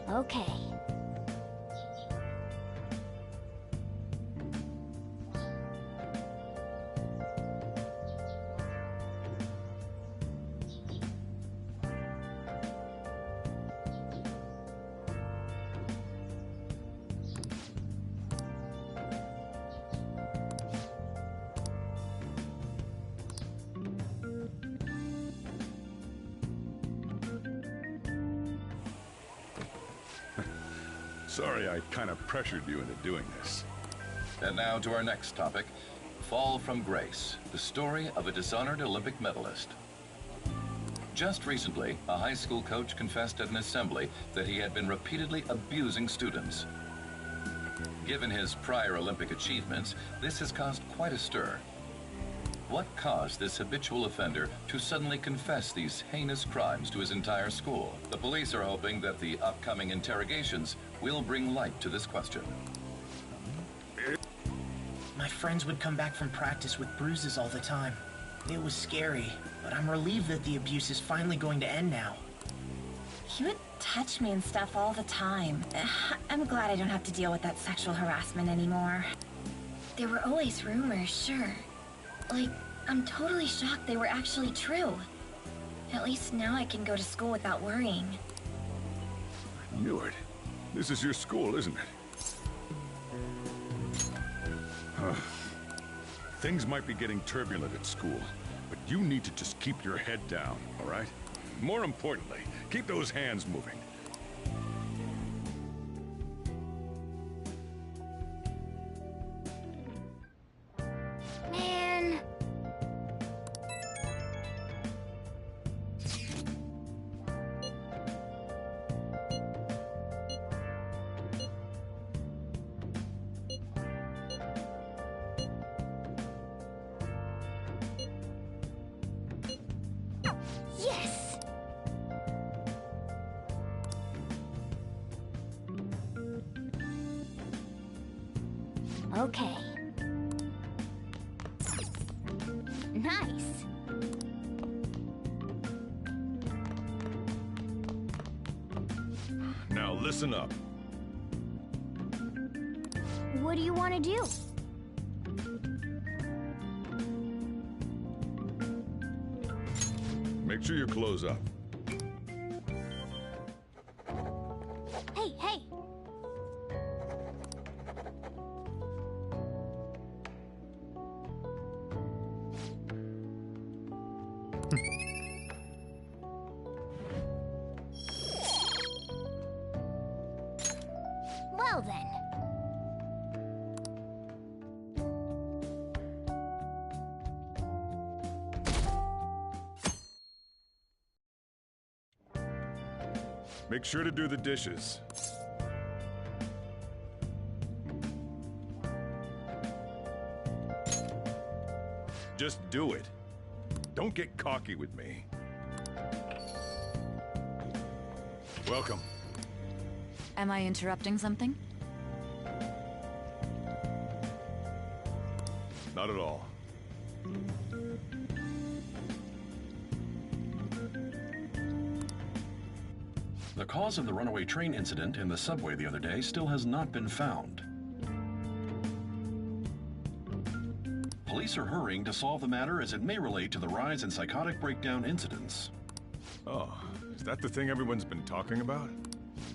Okay. Sorry I kind of pressured you into doing this. And now to our next topic, Fall from Grace, the story of a dishonored Olympic medalist. Just recently, a high school coach confessed at an assembly that he had been repeatedly abusing students. Given his prior Olympic achievements, this has caused quite a stir. What caused this habitual offender to suddenly confess these heinous crimes to his entire school? The police are hoping that the upcoming interrogations will bring light to this question. My friends would come back from practice with bruises all the time. It was scary, but I'm relieved that the abuse is finally going to end now. He would touch me and stuff all the time. I'm glad I don't have to deal with that sexual harassment anymore. There were always rumors, sure. Like, I'm totally shocked they were actually true. At least now I can go to school without worrying. I knew it. This is your school, isn't it? Things might be getting turbulent at school, but you need to just keep your head down, all right? More importantly, keep those hands moving. Man. Yes! Okay. Nice. Now listen up. What do you want to do? Make sure you close up. Hey, hey! Well then. Make sure to do the dishes. Just do it. Don't get cocky with me. Welcome. Am I interrupting something? Not at all. The cause of the runaway train incident in the subway the other day still has not been found. Police are hurrying to solve the matter as it may relate to the rise in psychotic breakdown incidents. Oh, is that the thing everyone's been talking about?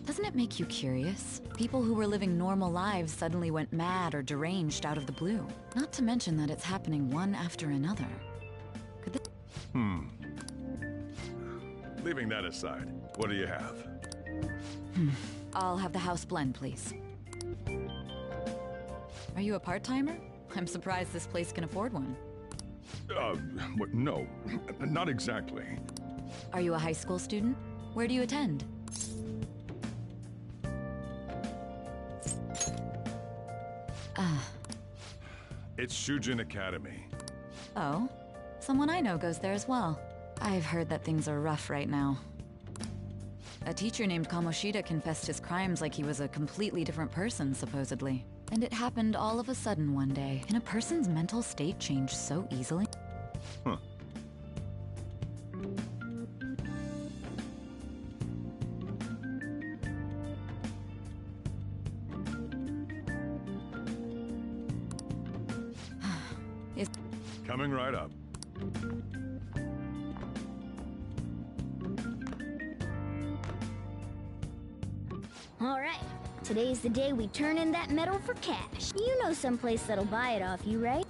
Doesn't it make you curious? People who were living normal lives suddenly went mad or deranged out of the blue. Not to mention that it's happening one after another. Could this— Leaving that aside, what do you have? I'll have the house blend, please. Are you a part-timer? I'm surprised this place can afford one. No, not exactly. Are you a high school student? Where do you attend? It's Shujin Academy. Oh? Someone I know goes there as well. I've heard that things are rough right now. A teacher named Kamoshida confessed his crimes like he was a completely different person, supposedly. And it happened all of a sudden one day. Can a person's mental state change so easily? Huh. Coming right up. All right. Today's the day we turn in that medal for cash. You know someplace that'll buy it off you, right?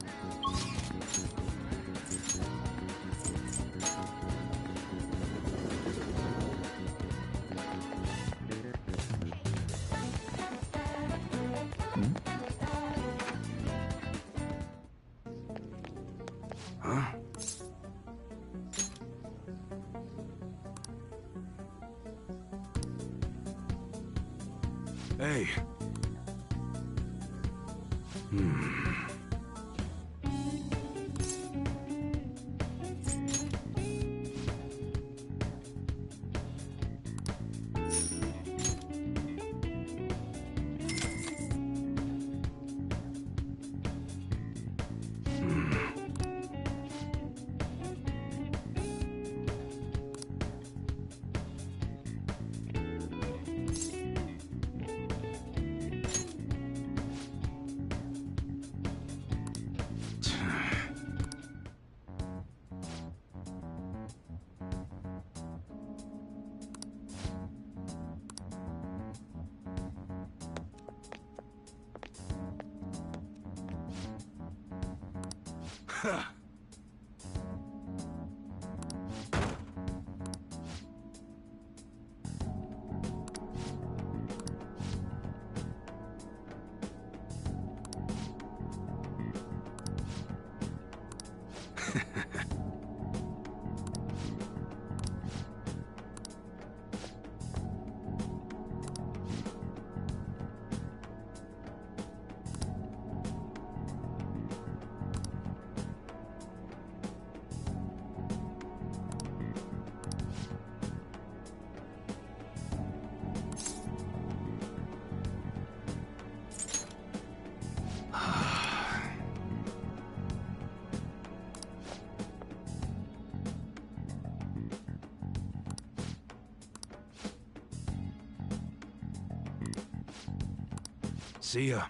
Hey. See ya.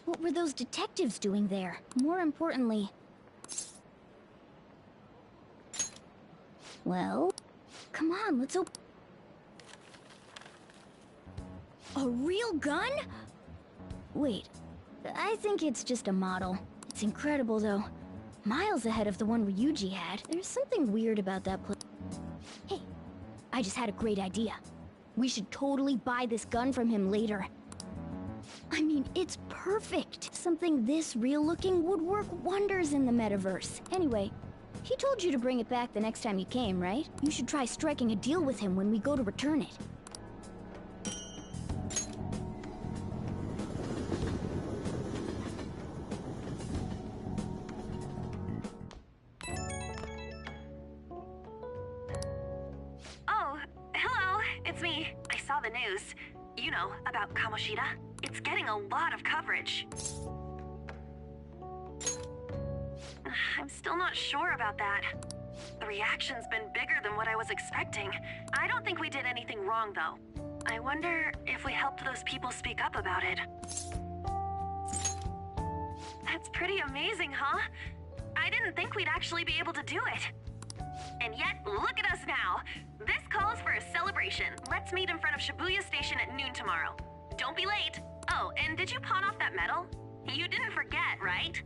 What were those detectives doing there? More importantly... Well... Come on, let's open... A real gun? Wait, I think it's just a model. It's incredible, though. Miles ahead of the one Ryuji had. There's something weird about that place. Hey, I just had a great idea. We should totally buy this gun from him later. I mean, it's perfect. Something this real-looking would work wonders in the metaverse. Anyway, he told you to bring it back the next time you came, right? You should try striking a deal with him when we go to return it. The news. You know, about Kamoshida. It's getting a lot of coverage. I'm still not sure about that. The reaction's been bigger than what I was expecting. I don't think we did anything wrong, though. I wonder if we helped those people speak up about it. That's pretty amazing, huh? I didn't think we'd actually be able to do it. And yet, look at us now. This calls for a celebration. Let's meet in front of Shibuya Station at noon tomorrow. Don't be late. Oh, and did you pawn off that medal? You didn't forget, right?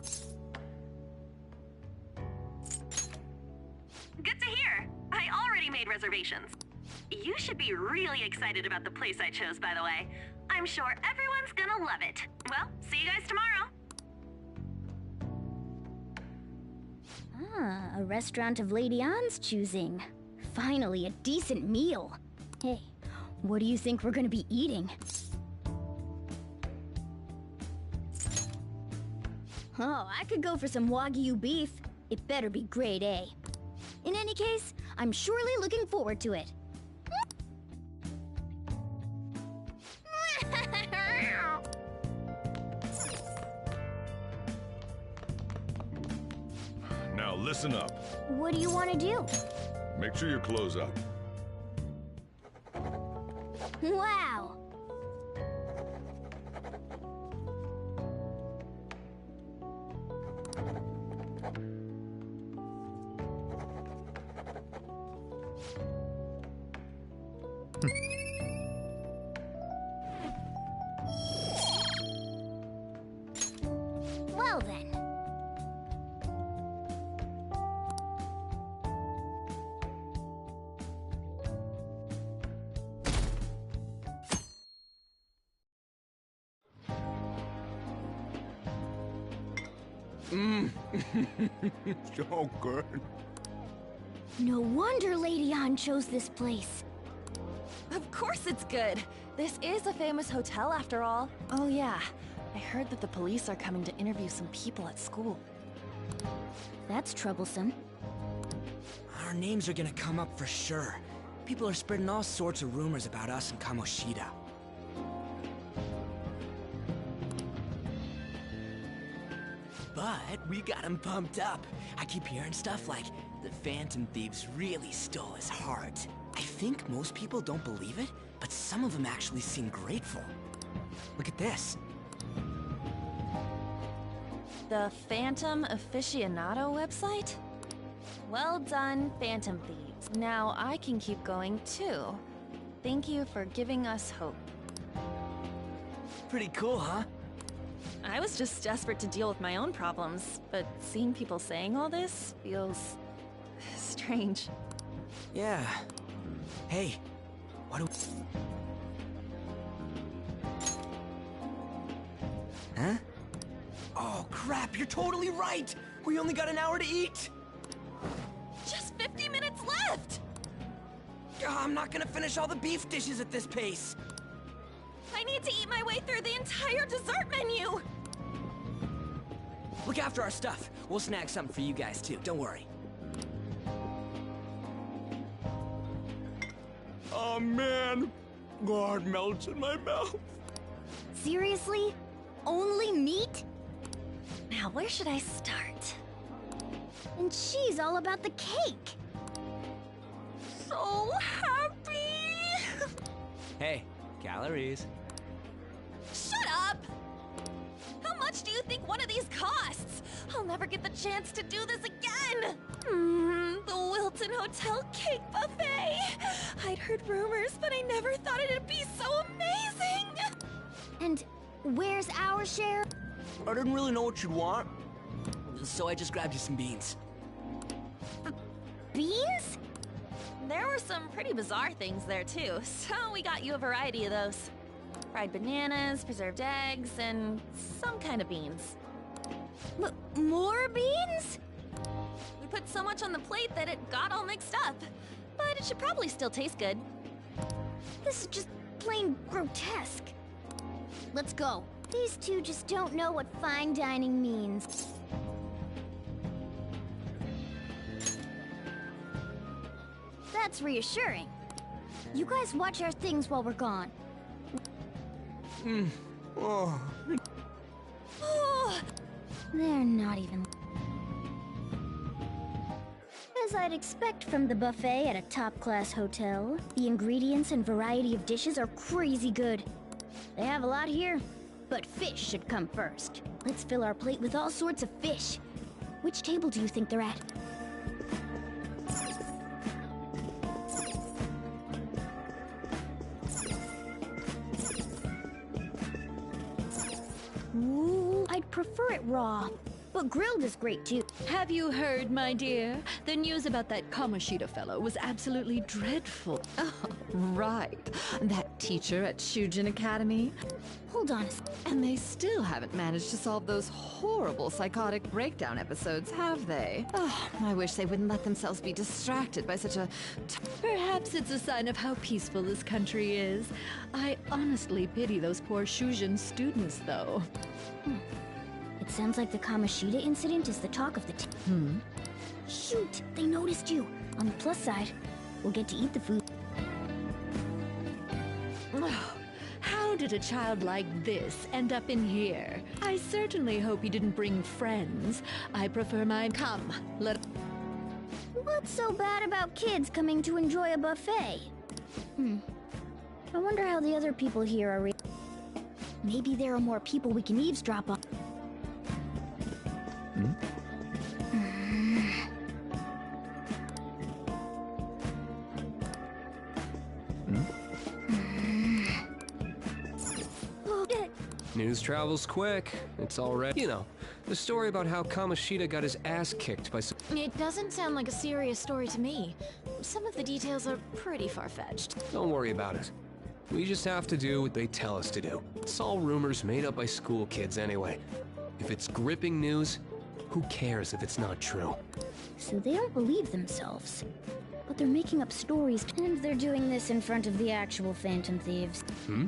Good to hear. I already made reservations. You should be really excited about the place I chose, by the way. I'm sure everyone's gonna love it. Well, see you guys tomorrow. Ah, a restaurant of Lady Ann's choosing. Finally, a decent meal. Hey, what do you think we're gonna be eating? Oh, I could go for some Wagyu beef. It better be grade A. In any case, I'm surely looking forward to it. Now listen up. What do you want to do? Make sure your clothes up. Wow! Well then. So good. No wonder Lady An chose this place. Of course it's good. This is a famous hotel after all. Oh yeah, I heard that the police are coming to interview some people at school. That's troublesome. Our names are gonna come up for sure. People are spreading all sorts of rumors about us and Kamoshida. But we got him pumped up. I keep hearing stuff like the Phantom Thieves really stole his heart. I think most people don't believe it, but some of them actually seem grateful. Look at this. The Phantom Aficionado website? Well done, Phantom Thieves. Now I can keep going too. Thank you for giving us hope. Pretty cool, huh? I was just desperate to deal with my own problems, but seeing people saying all this feels strange. Yeah. Hey, what do... Huh? Oh, crap, you're totally right! We only got an hour to eat! Just 50 minutes left! I'm not gonna finish all the beef dishes at this pace! I need to eat my way through the entire dessert menu! Look after our stuff. We'll snag something for you guys too, don't worry. Oh man, God melts in my mouth. Seriously? Only meat? Now, where should I start? And she's all about the cake. So happy! Hey, calories. Shut up! How much do you think one of these costs? I'll never get the chance to do this again! The Wilton Hotel Cake Buffet! I'd heard rumors, but I never thought it'd be so amazing! And where's our share? I didn't really know what you'd want, so I just grabbed you some beans. Beans? There were some pretty bizarre things there too, so we got you a variety of those. Fried bananas, preserved eggs, and some kind of beans. More beans? We put so much on the plate that it got all mixed up. But it should probably still taste good. This is just plain grotesque. Let's go. These two just don't know what fine dining means. That's reassuring. You guys watch our things while we're gone. Oh. Oh, They're not even... As I'd expect from the buffet at a top-class hotel, the ingredients and variety of dishes are crazy good. They have a lot here, but fish should come first. Let's fill our plate with all sorts of fish. Which table do you think they're at? Ooh, I'd prefer it raw, but grilled is great too. Have you heard, my dear? The news about that Kamoshida fellow was absolutely dreadful. Oh, right. That teacher at Shujin Academy. Hold on a sec. And they still haven't managed to solve those horrible psychotic breakdown episodes, have they? Oh, I wish they wouldn't let themselves be distracted by such a... Perhaps it's a sign of how peaceful this country is. I honestly pity those poor Shujin students, though. It sounds like the Kamoshida incident is the talk of the town. Shoot, they noticed you. On the plus side, we'll get to eat the food. How did a child like this end up in here? I certainly hope he didn't bring friends. I prefer my... Come, let... What's so bad about kids coming to enjoy a buffet? I wonder how the other people here are Maybe there are more people we can eavesdrop on. News travels quick. It's already, you know, the story about how Kamoshida got his ass kicked by some... It doesn't sound like a serious story to me. Some of the details are pretty far-fetched. Don't worry about it. We just have to do what they tell us to do. It's all rumors made up by school kids anyway. If it's gripping news, who cares if it's not true? So they don't believe themselves. But they're making up stories, and they're doing this in front of the actual Phantom Thieves. Hmm?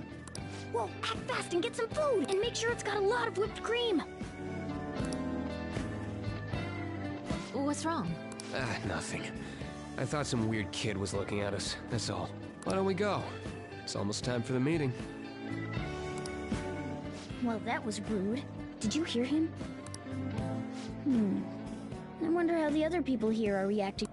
Whoa, act fast and get some food! And make sure it's got a lot of whipped cream! What's wrong? Nothing. I thought some weird kid was looking at us, that's all. Why don't we go? It's almost time for the meeting. Well, that was rude. Did you hear him? I wonder how the other people here are reacting.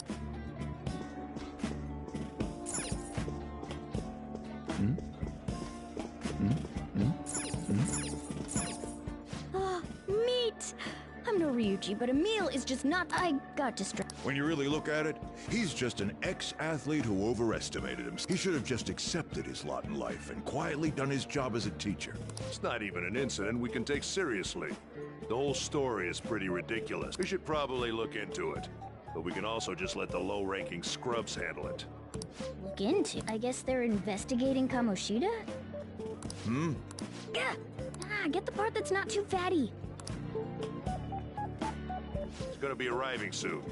Meat! I'm no Ryuji, but a meal is just not... I got distracted. When you really look at it, he's just an ex-athlete who overestimated himself. He should have just accepted his lot in life and quietly done his job as a teacher. It's not even an incident we can take seriously. The whole story is pretty ridiculous. We should probably look into it. But we can also just let the low-ranking scrubs handle it. Look into? I guess they're investigating Kamoshida? Gah! Get the part that's not too fatty. He's gonna be arriving soon.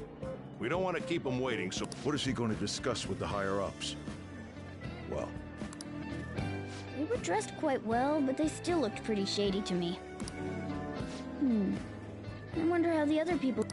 We don't want to keep him waiting, so... What is he going to discuss with the higher-ups? Well... They were dressed quite well, but they still looked pretty shady to me. I wonder how the other people...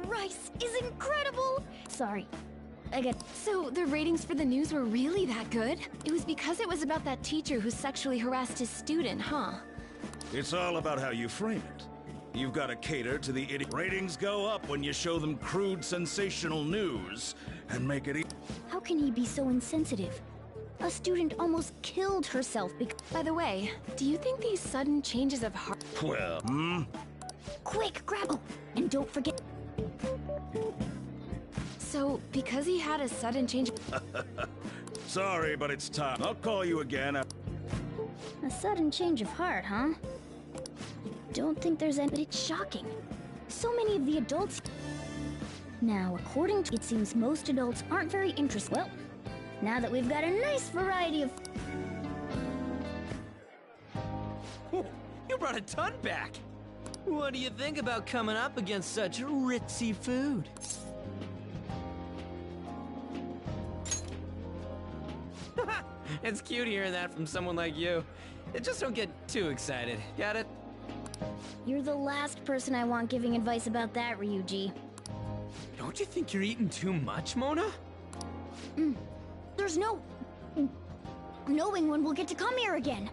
Rice is incredible! Sorry. So, the ratings for the news were really that good? It was because it was about that teacher who sexually harassed his student, huh? It's all about how you frame it. You've got to cater to the idiot. Ratings go up when you show them crude, sensational news and make it How can he be so insensitive? A student almost killed herself because... By the way, do you think these sudden changes of heart... Well, Quick, grab... And don't forget... So, because he had a sudden change... Sorry, but it's time. I'll call you again. A sudden change of heart, huh? Don't think there's any... But it's shocking. So many of the adults... Now, according to... It seems most adults aren't very interested... Well, now that we've got a nice variety of... You brought a ton back! What do you think about coming up against such ritzy food? It's cute hearing that from someone like you. Just don't get too excited, got it? You're the last person I want giving advice about that, Ryuji. Don't you think you're eating too much, Mona? There's no... knowing when we'll get to come here again.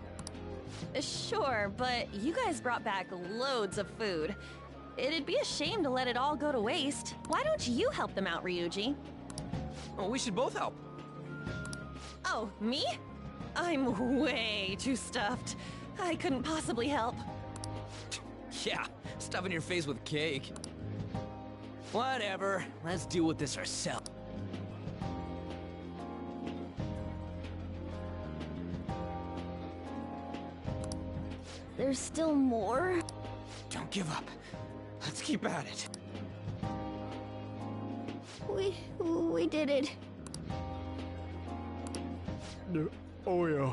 Sure, but you guys brought back loads of food. It'd be a shame to let it all go to waste. Why don't you help them out, Ryuji? Oh, we should both help. Oh, me? I'm way too stuffed. I couldn't possibly help. Yeah, stuffing your face with cake. Whatever, let's deal with this ourselves. There's still more? Don't give up. Let's keep at it. We did it. Oh, yeah.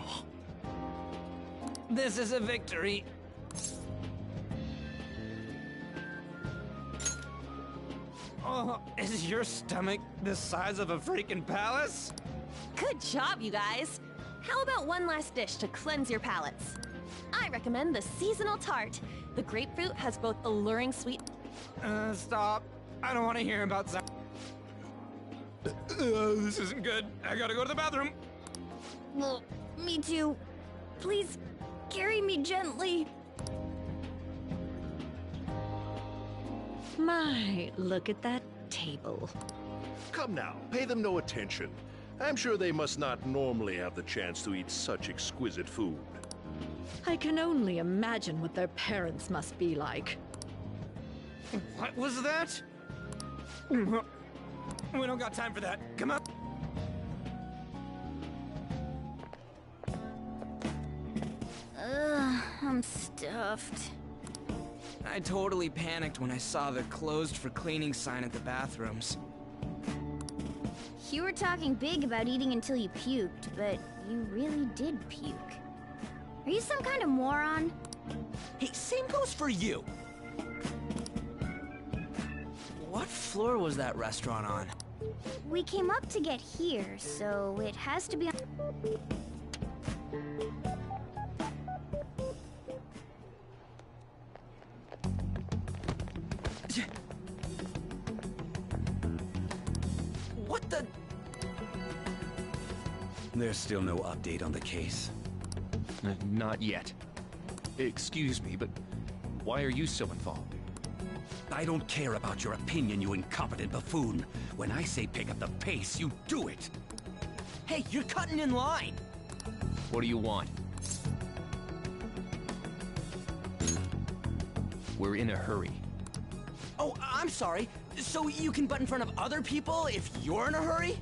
This is a victory. Oh, is your stomach the size of a freaking palace? Good job, you guys. How about one last dish to cleanse your palates? I recommend the seasonal tart. The grapefruit has both alluring sweet... Stop. I don't want to hear about that. This isn't good. I gotta go to the bathroom. Well, me too. Please, carry me gently. My, look at that table. Come now, pay them no attention. I'm sure they must not normally have the chance to eat such exquisite food. I can only imagine what their parents must be like. What was that? We don't got time for that. Come on. I'm stuffed. I totally panicked when I saw the closed for cleaning sign at the bathrooms. You were talking big about eating until you puked, but you really did puke. Are you some kind of moron? Hey, same goes for you. What floor was that restaurant on? We came up to get here, so it has to be on... What the... There's still no update on the case. Not yet. Excuse me, but why are you so involved? I don't care about your opinion, you incompetent buffoon. When I say pick up the pace, you do it. Hey, you're cutting in line. What do you want? We're in a hurry. Oh, I'm sorry. So you can butt in front of other people if you're in a hurry?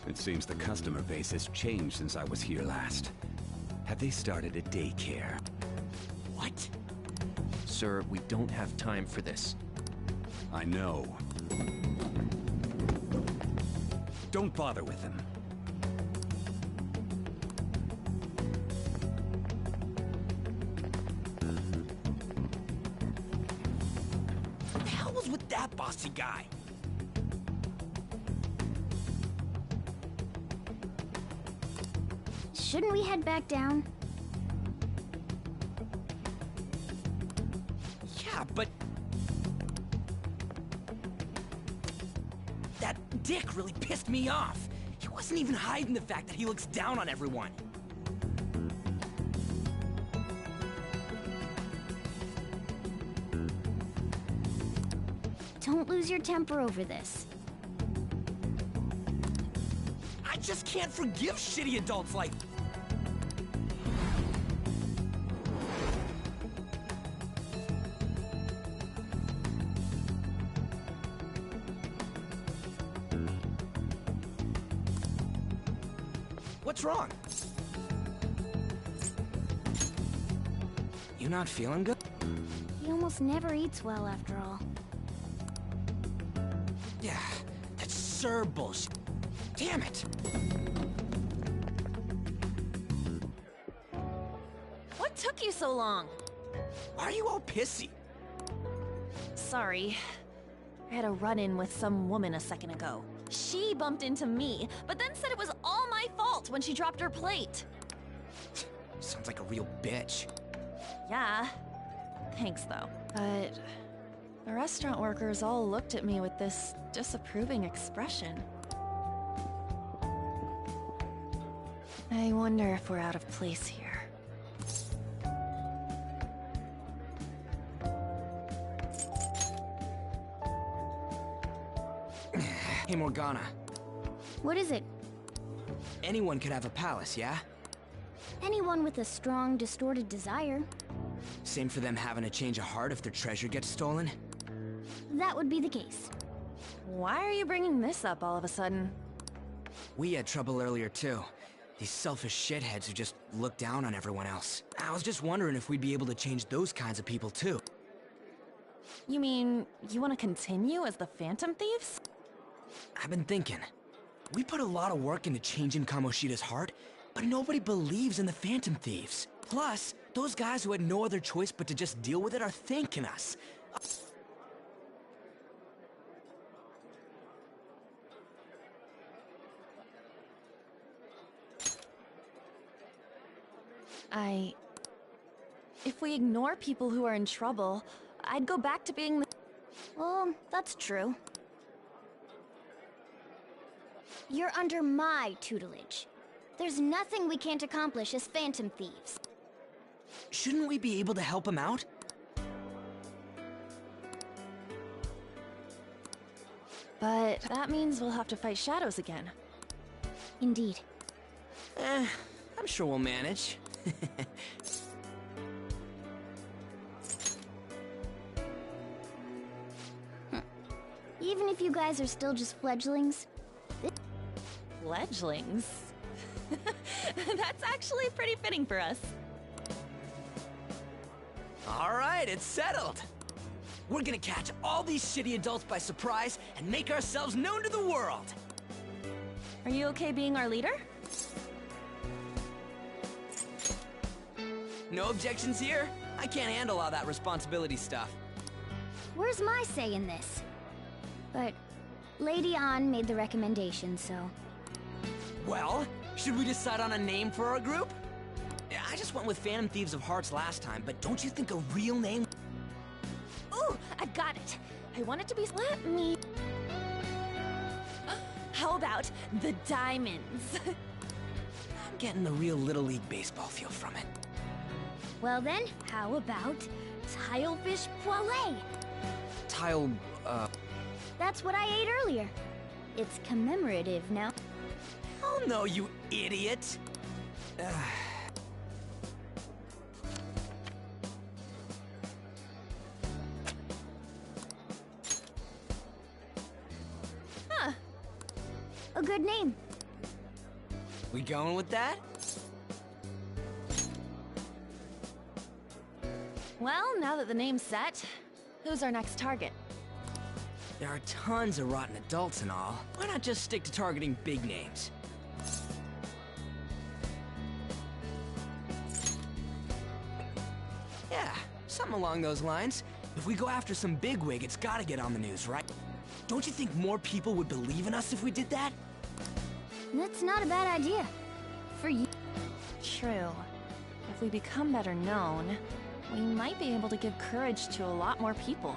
It seems the customer base has changed since I was here last. Have they started a daycare? What? Sir, we don't have time for this. I know. Don't bother with them. What the hell was with that bossy guy? Shouldn't we head back down? Yeah, but... that dick really pissed me off. He wasn't even hiding the fact that he looks down on everyone. Don't lose your temper over this. I just can't forgive shitty adults like... What's wrong? You not feeling good? He almost never eats well after all. Yeah, that's Sir bullshit. Damn it! What took you so long? Why are you all pissy? Sorry. I had a run-in with some woman a second ago. She bumped into me, but then said it was all my fault when she dropped her plate. Sounds like a real bitch. Yeah. Thanks, though. But the restaurant workers all looked at me with this disapproving expression. I wonder if we're out of place here. Hey, Morgana. What is it? Anyone could have a palace, yeah? Anyone with a strong, distorted desire. Same for them having a change of heart if their treasure gets stolen? That would be the case. Why are you bringing this up all of a sudden? We had trouble earlier, too. These selfish shitheads who just look down on everyone else. I was just wondering if we'd be able to change those kinds of people, too. You mean, you want to continue as the Phantom Thieves? I've been thinking. We put a lot of work into changing Kamoshida's heart, but nobody believes in the Phantom Thieves. Plus, those guys who had no other choice but to just deal with it are thanking us. If we ignore people who are in trouble, I'd go back to being the... Well, that's true. You're under my tutelage. There's nothing we can't accomplish as Phantom Thieves. Shouldn't we be able to help him out? But that means we'll have to fight shadows again. Indeed. I'm sure we'll manage. Even if you guys are still just fledglings. Fledglings? That's actually pretty fitting for us. Alright, it's settled. We're gonna catch all these shitty adults by surprise and make ourselves known to the world. Are you okay being our leader? No objections here? I can't handle all that responsibility stuff. Where's my say in this? But Lady An made the recommendation, so... Well, should we decide on a name for our group? I just went with Phantom Thieves of Hearts last time, but don't you think a real name... Ooh, I've got it. I want it to be... Let me... How about the Diamonds? I'm getting the real Little League Baseball feel from it. Well then, how about Tilefish Poêlée? Tile, That's what I ate earlier. It's commemorative now. Oh no, you idiot! Huh. A good name. We going with that? Well, now that the name's set, who's our next target? There are tons of rotten adults and all. Why not just stick to targeting big names? Yeah, something along those lines. If we go after some bigwig, it's gotta get on the news, right? Don't you think more people would believe in us if we did that? That's not a bad idea. For you. True. If we become better known, we might be able to give courage to a lot more people.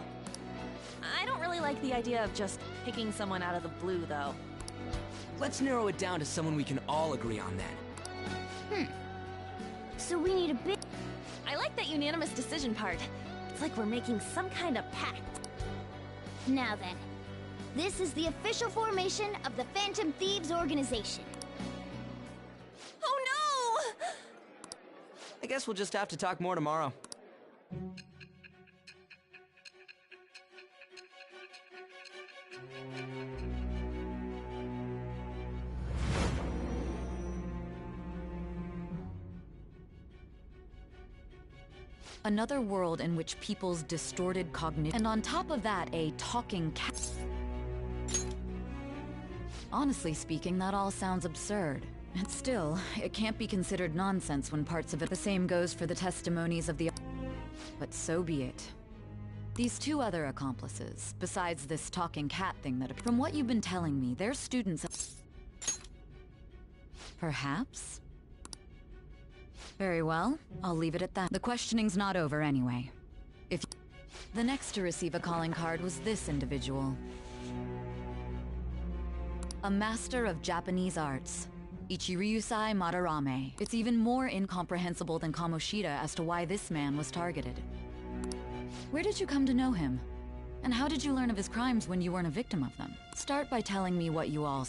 I don't really like the idea of just picking someone out of the blue, though. Let's narrow it down to someone we can all agree on then. So we need a big... I like that unanimous decision part. It's like we're making some kind of pact. Now then, this is the official formation of the Phantom Thieves organization. Oh no! I guess we'll just have to talk more tomorrow. Another world in which people's distorted cognition, and on top of that, a talking cat. Honestly speaking, that all sounds absurd. And still, it can't be considered nonsense when parts of it. The same goes for the testimonies of the... But so be it. These two other accomplices, besides this talking cat thing that... From what you've been telling me, they're students... Perhaps? Very well, I'll leave it at that. The questioning's not over anyway. If... The next to receive a calling card was this individual. A master of Japanese arts. Ichiryusai Madarame. It's even more incomprehensible than Kamoshida as to why this man was targeted. Where did you come to know him? And how did you learn of his crimes when you weren't a victim of them? Start by telling me what you all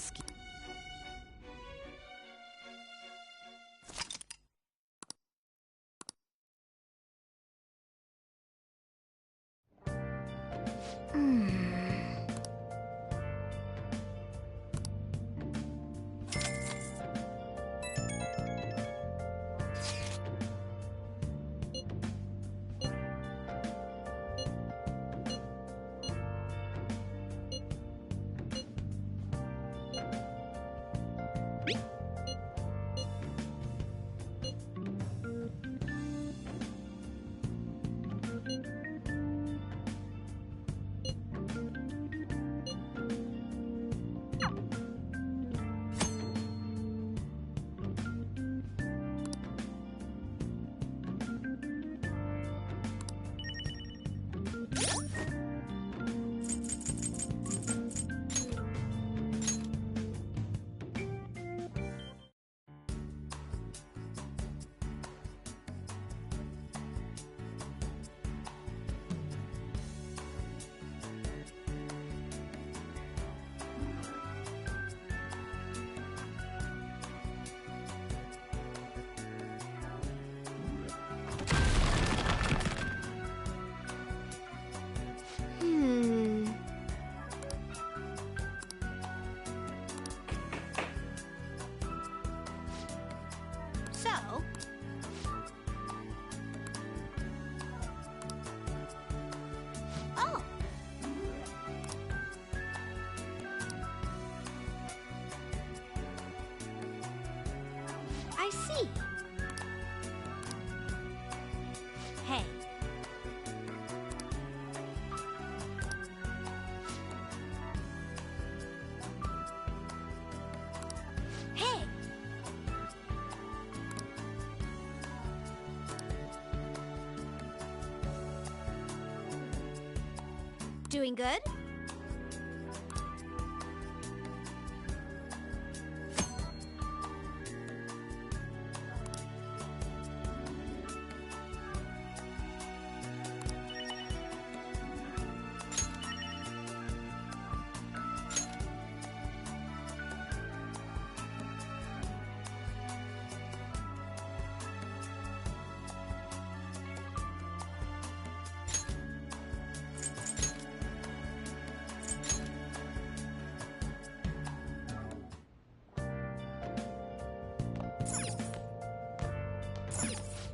Doing good?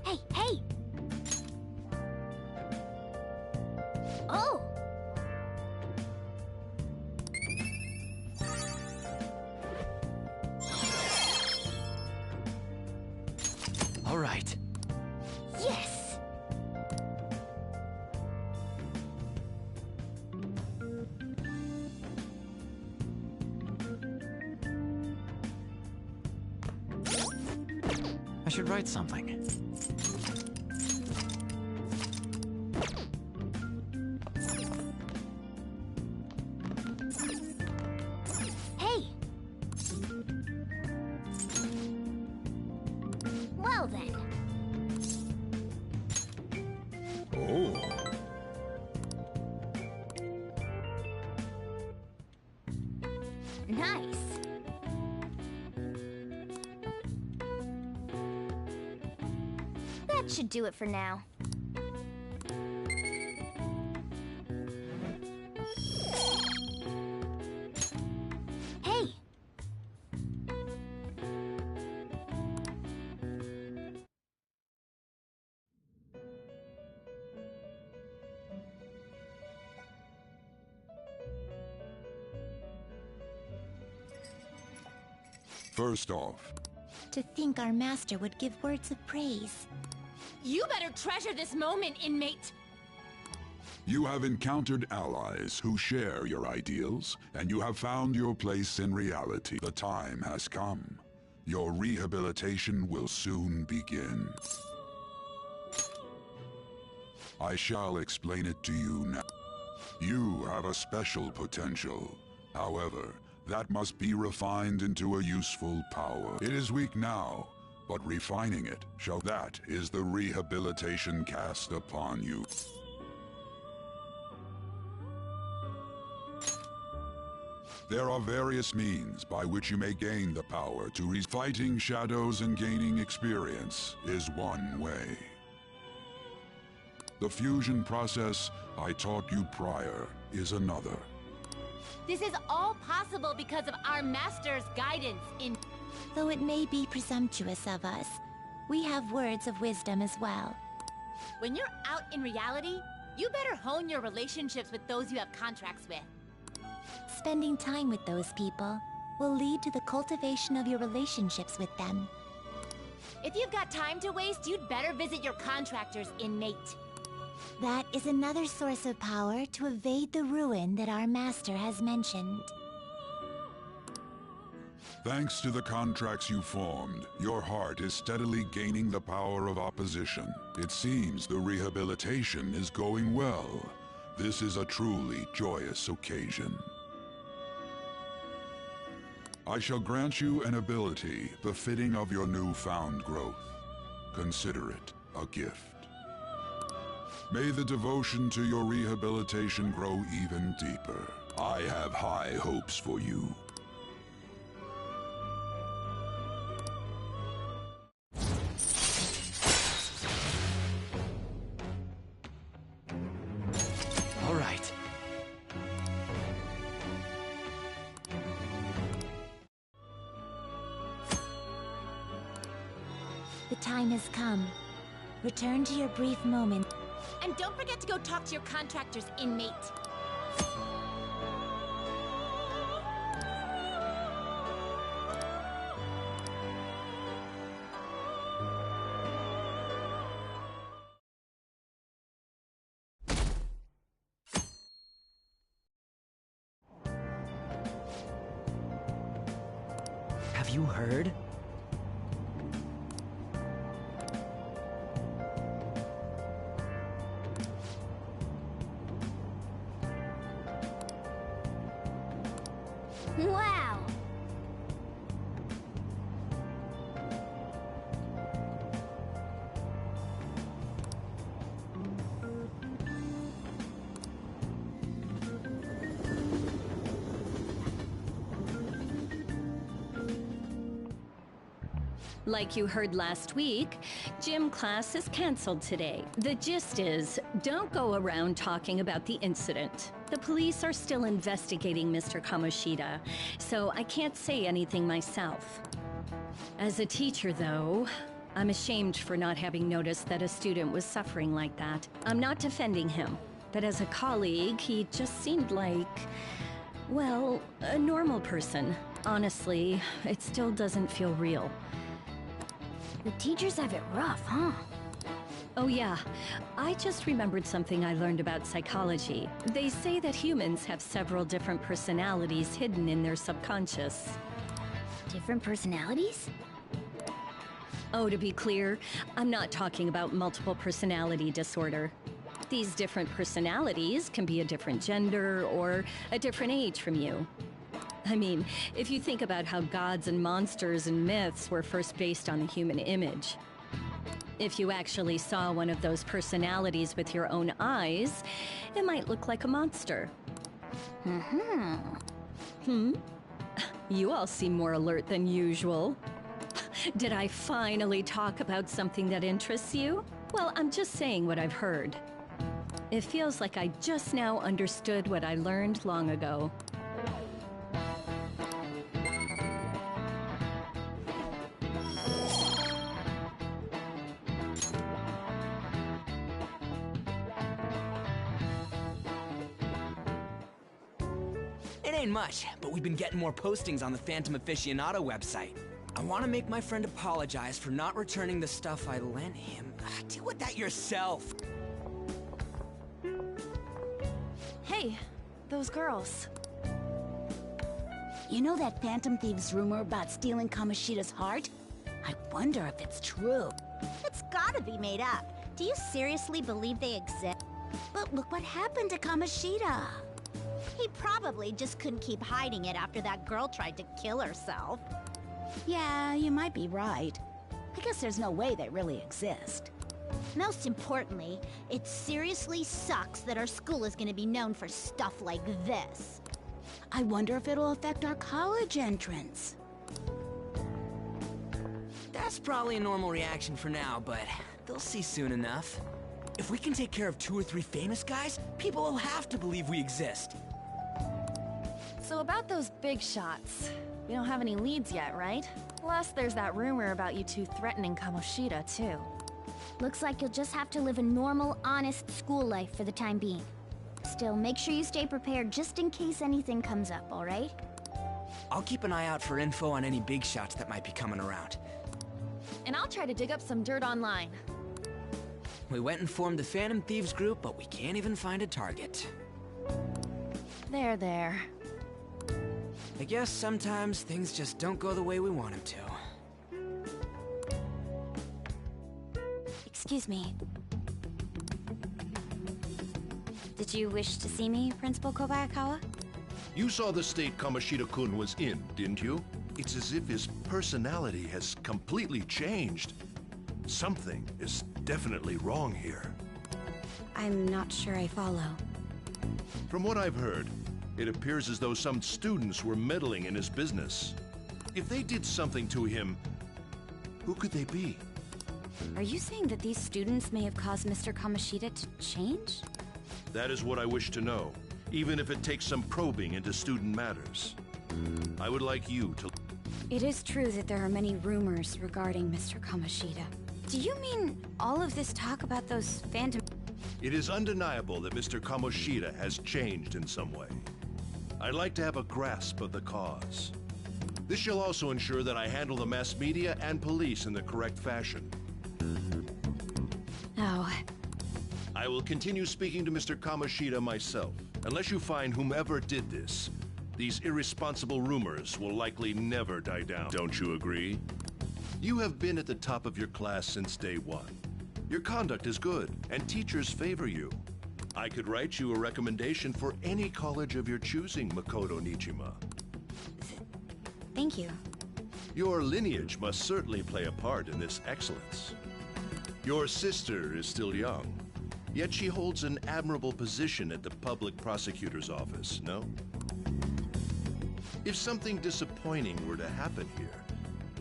Hey, hey! Oh! All right. Yes! I should write something. Hey! Well then. Oh. Nice. That should do it for now. Hey! First off, To think our master would give words of praise. You better treasure this moment, inmate! you have encountered allies who share your ideals, and you have found your place in reality. The time has come. Your rehabilitation will soon begin. I shall explain it to you now. You have a special potential. However, that must be refined into a useful power. It is weak now, but refining it shall. That is the rehabilitation cast upon you. There are various means by which you may gain the power to fighting shadows and gaining experience is one way. The fusion process I taught you prior is another. This is all possible because of our master's guidance in... Though it may be presumptuous of us, we have words of wisdom as well. When you're out in reality, you better hone your relationships with those you have contracts with. Spending time with those people will lead to the cultivation of your relationships with them. If you've got time to waste, you'd better visit your contractors, inmate. That is another source of power to evade the ruin that our master has mentioned. Thanks to the contracts you formed, your heart is steadily gaining the power of opposition. It seems the rehabilitation is going well. This is a truly joyous occasion. I shall grant you an ability befitting of your newfound growth. Consider it a gift. May the devotion to your rehabilitation grow even deeper. I have high hopes for you. All right. The time has come. Return to your brief moment. And don't forget to go talk to your contractors, inmate. Have you heard? Wow! Like you heard last week, gym class is canceled today. The gist is, don't go around talking about the incident. The police are still investigating Mr. Kamoshida, so I can't say anything myself. As a teacher, though, I'm ashamed for not having noticed that a student was suffering like that. I'm not defending him, but as a colleague, he just seemed like, well, a normal person. Honestly, it still doesn't feel real. The teachers have it rough, huh? Oh yeah, I just remembered something I learned about psychology. They say that humans have several different personalities hidden in their subconscious. Different personalities? Oh, to be clear, I'm not talking about multiple personality disorder. These different personalities can be a different gender or a different age from you. I mean, if you think about how gods and monsters and myths were first based on the human image. If you actually saw one of those personalities with your own eyes, it might look like a monster. You all seem more alert than usual. Did I finally talk about something that interests you? Well, I'm just saying what I've heard. It feels like I just now understood what I learned long ago. It ain't much, but we've been getting more postings on the Phantom Aficionado website. I want to make my friend apologize for not returning the stuff I lent him. Deal with that yourself. Hey, those girls. You know that Phantom Thieves rumor about stealing Kamoshida's heart? I wonder if it's true. It's gotta be made up. Do you seriously believe they exist? But look what happened to Kamoshida. He probably just couldn't keep hiding it after that girl tried to kill herself. Yeah, you might be right. I guess there's no way they really exist. Most importantly, it seriously sucks that our school is gonna be known for stuff like this. I wonder if it'll affect our college entrance. That's probably a normal reaction for now, but they'll see soon enough. If we can take care of 2 or 3 famous guys, people will have to believe we exist. So about those big shots, we don't have any leads yet, right? Plus, there's that rumor about you two threatening Kamoshida, too. Looks like you'll just have to live a normal, honest school life for the time being. Still, make sure you stay prepared just in case anything comes up, alright? I'll keep an eye out for info on any big shots that might be coming around. And I'll try to dig up some dirt online. We went and formed the Phantom Thieves group, but we can't even find a target. There. I guess sometimes things just don't go the way we want them to. Excuse me. Did you wish to see me, Principal Kobayakawa? You saw the state Kamoshida-kun was in, didn't you? It's as if his personality has completely changed. Something is definitely wrong here. I'm not sure I follow. From what I've heard, it appears as though some students were meddling in his business. If they did something to him, who could they be? Are you saying that these students may have caused Mr. Kamoshida to change? That is what I wish to know, even if it takes some probing into student matters. I would like you to... It is true that there are many rumors regarding Mr. Kamoshida. Do you mean all of this talk about those phantom... It is undeniable that Mr. Kamoshida has changed in some way. I'd like to have a grasp of the cause. This shall also ensure that I handle the mass media and police in the correct fashion. Oh. I will continue speaking to Mr. Kamoshida myself. Unless you find whomever did this, these irresponsible rumors will likely never die down. Don't you agree? You have been at the top of your class since day one. Your conduct is good, and teachers favor you. I could write you a recommendation for any college of your choosing, Makoto Nijima. Thank you. Your lineage must certainly play a part in this excellence. Your sister is still young, yet she holds an admirable position at the public prosecutor's office, no? If something disappointing were to happen here,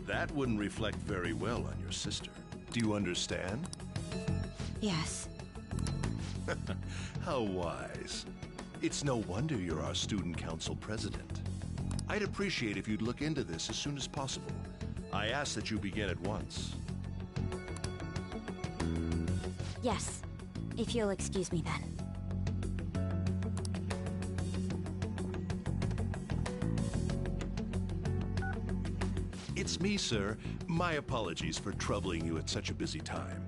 that wouldn't reflect very well on your sister. Do you understand? Yes. How wise. It's no wonder you're our student council president. I'd appreciate if you'd look into this as soon as possible. I ask that you begin at once. Yes. If you'll excuse me then. It's me, sir. My apologies for troubling you at such a busy time.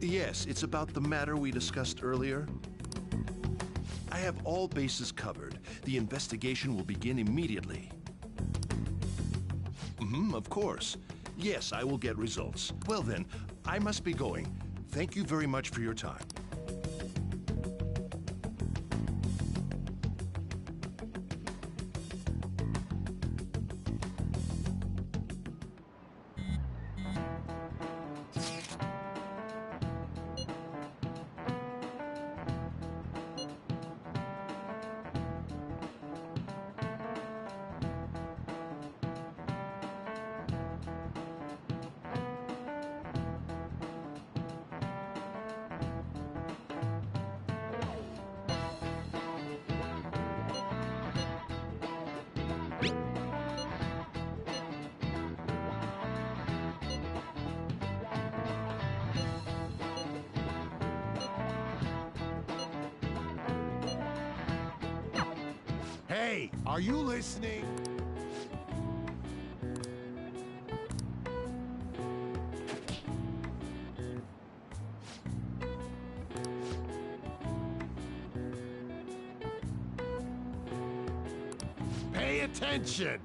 Yes, it's about the matter we discussed earlier. I have all bases covered. The investigation will begin immediately. Of course. Yes, I will get results. Well then, I must be going. Thank you very much for your time. Hey, are you listening? Pay attention!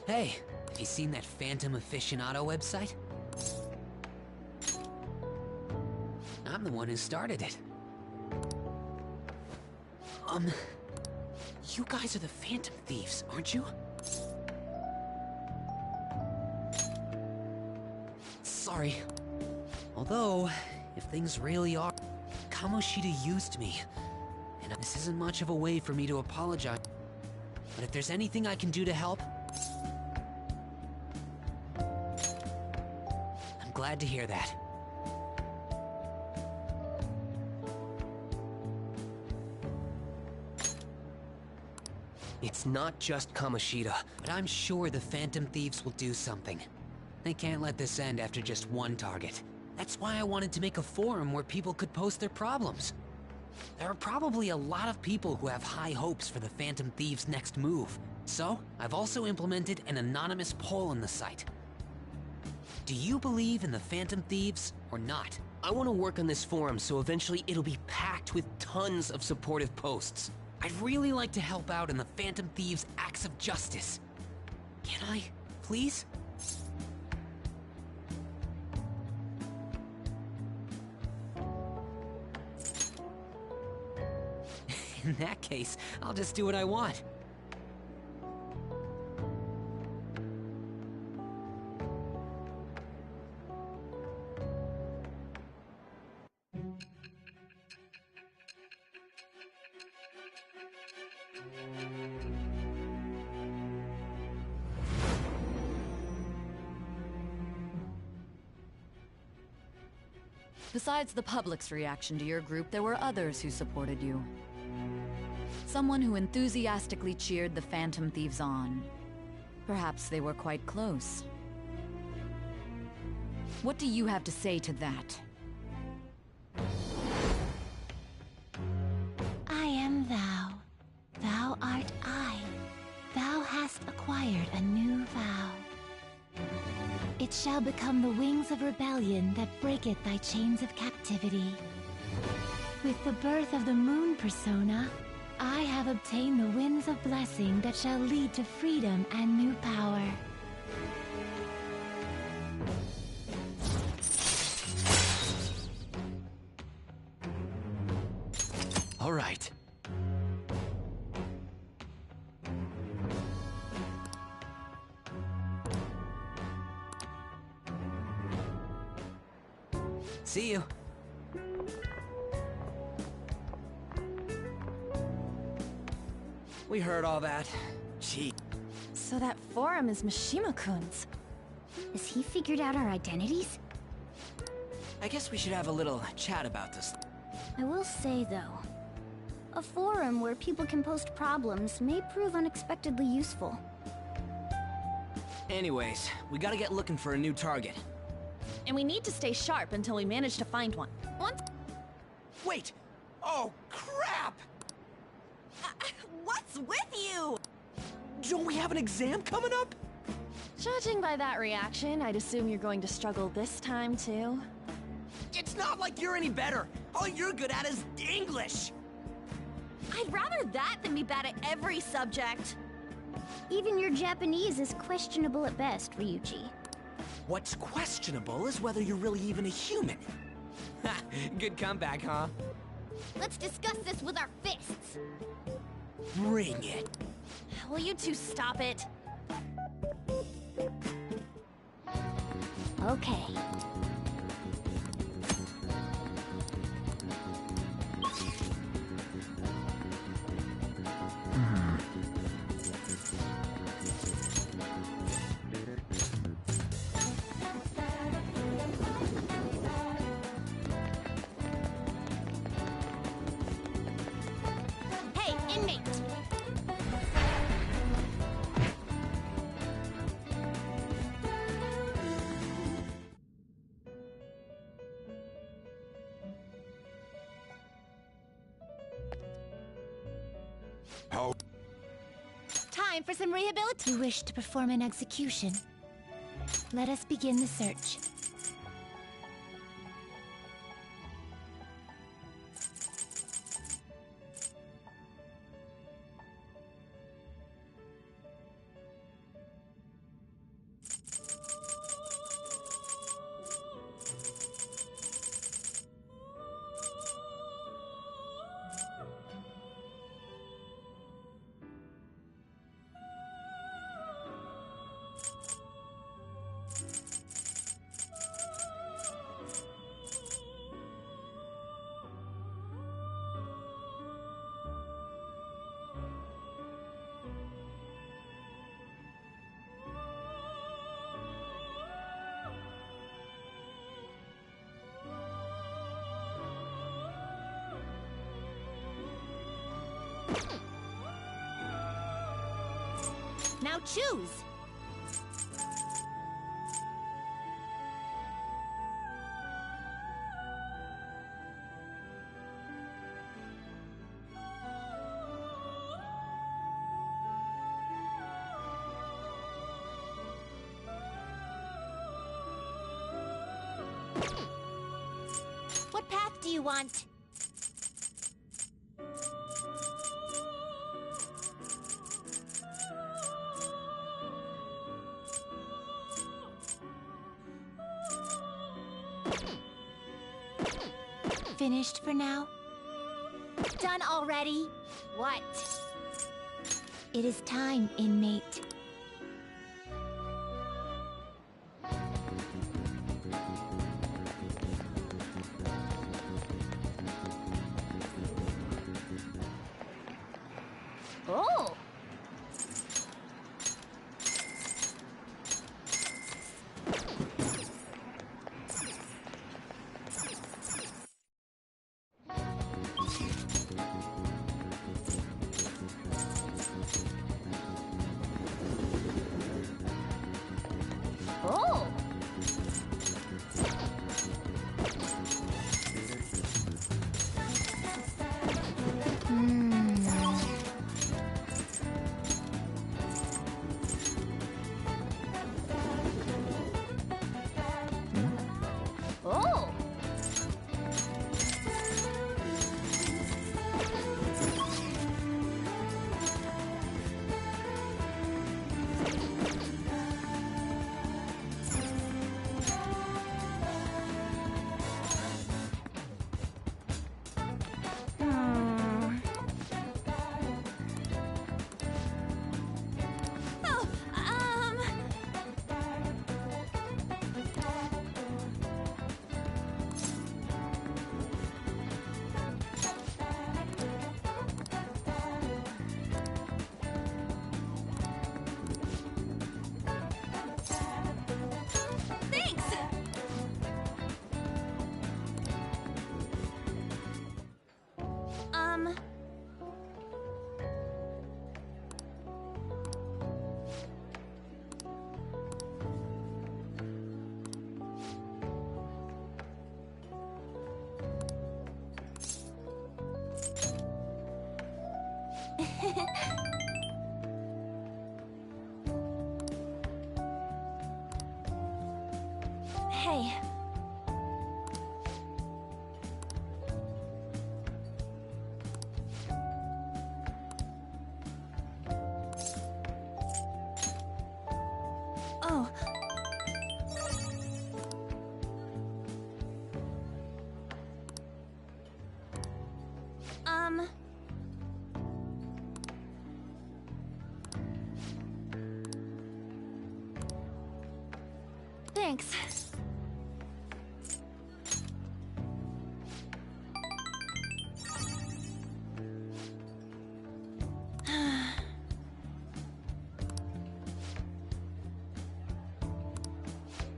Hey, have you seen that Phantom Aficionado website? I'm the one who started it. You guys are the Phantom Thieves, aren't you? Sorry. Although, if things really are... Kamoshida used me, and this isn't much of a way for me to apologize. But if there's anything I can do to help... I'm glad to hear that. It's not just Kamoshida, but I'm sure the Phantom Thieves will do something. They can't let this end after just one target. That's why I wanted to make a forum where people could post their problems. There are probably a lot of people who have high hopes for the Phantom Thieves' next move. So, I've also implemented an anonymous poll on the site. Do you believe in the Phantom Thieves or not? I want to work on this forum so eventually it'll be packed with tons of supportive posts. I'd really like to help out in the Phantom Thieves' acts of justice. Can I, please? In that case, I'll just do what I want. Besides the public's reaction to your group, there were others who supported you. Someone who enthusiastically cheered the Phantom Thieves on. Perhaps they were quite close. What do you have to say to that? I am thou. Thou art I. Thou hast acquired a new vow. It shall become the wings of rebellion that breaketh thy chains of captivity. With the birth of the moon persona, I have obtained the winds of blessing that shall lead to freedom and new power. All right. See you. We heard all that. Gee. So that forum is Mishima-kun's. Has he figured out our identities? I guess we should have a little chat about this. I will say, though, a forum where people can post problems may prove unexpectedly useful. Anyways, we gotta get looking for a new target. And we need to stay sharp until we manage to find one. Wait! Oh, crap! What's with you? Don't we have an exam coming up? Judging by that reaction, I'd assume you're going to struggle this time, too. It's not like you're any better. All you're good at is English. I'd rather that than be bad at every subject. Even your Japanese is questionable at best, Ryuji. What's questionable is whether you're really even a human. Ha! Good comeback, huh? Let's discuss this with our fists. Bring it. Will you two stop it? Okay. Hey, inmate! How? Time for some rehabilitation. You wish to perform an execution. Let us begin the search. Now choose! What path do you want? Finished for now? Done already? What? It is time, inmate. Oh! Hey. Oh. Thanks.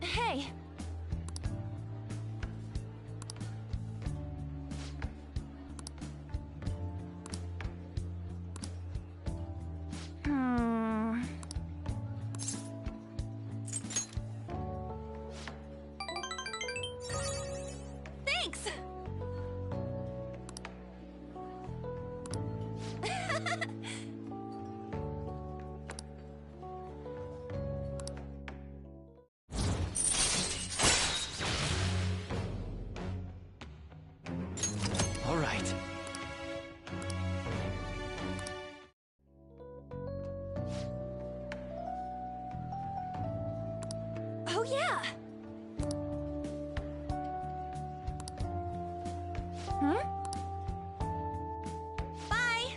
Hey. Thanks! All right. Oh, yeah! Hmm? Bye!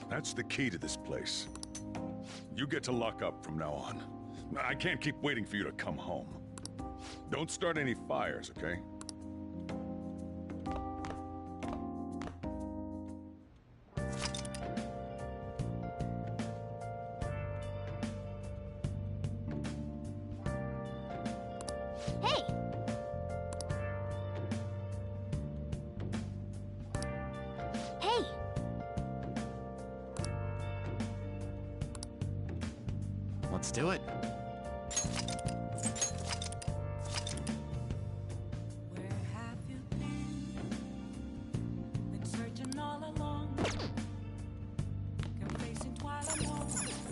That's the key to this place. You get to lock up from now on. I can't keep waiting for you to come home. Don't start any fires, okay? Hey! Hey! Let's do it.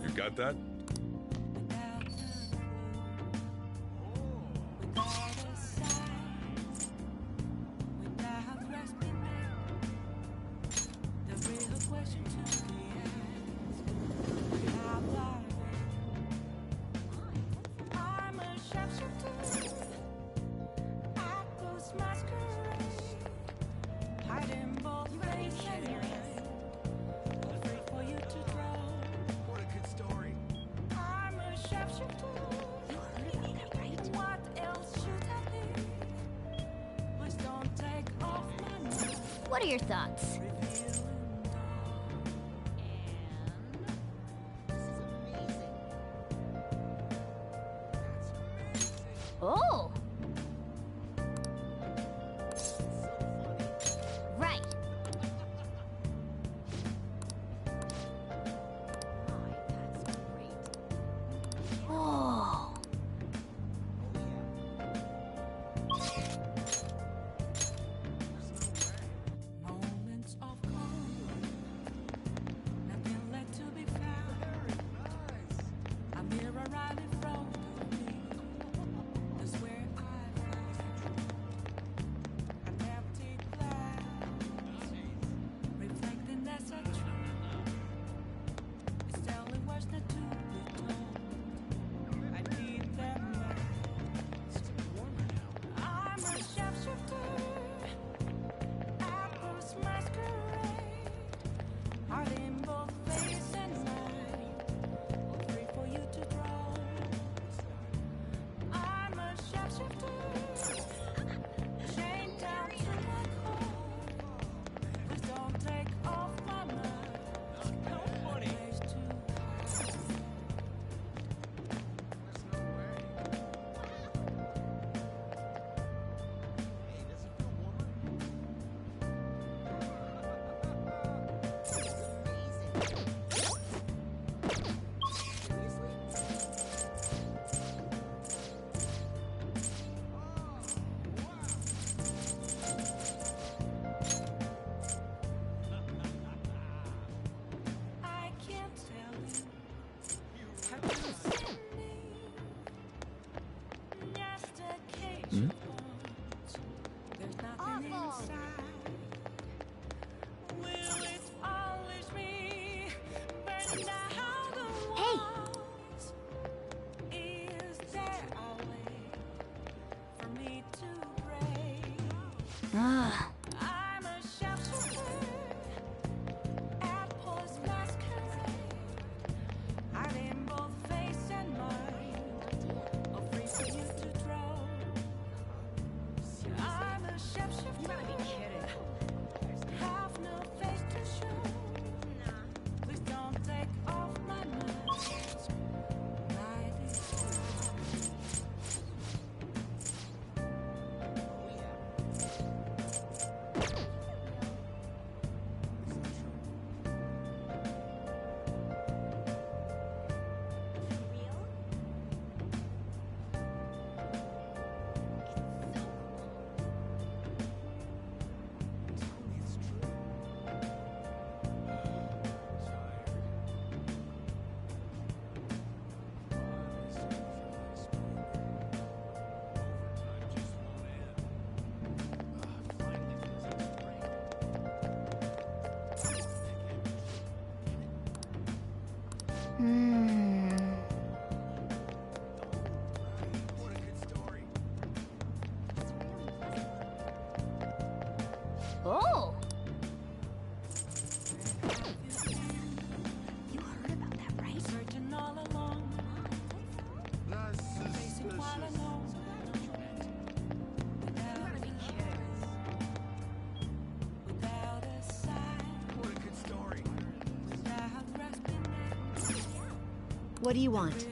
You got that? What are your thoughts? Oh! Right. Oh. Moments of calm. Ah. Oh! You heard about that, right? Searching all along. What do you want?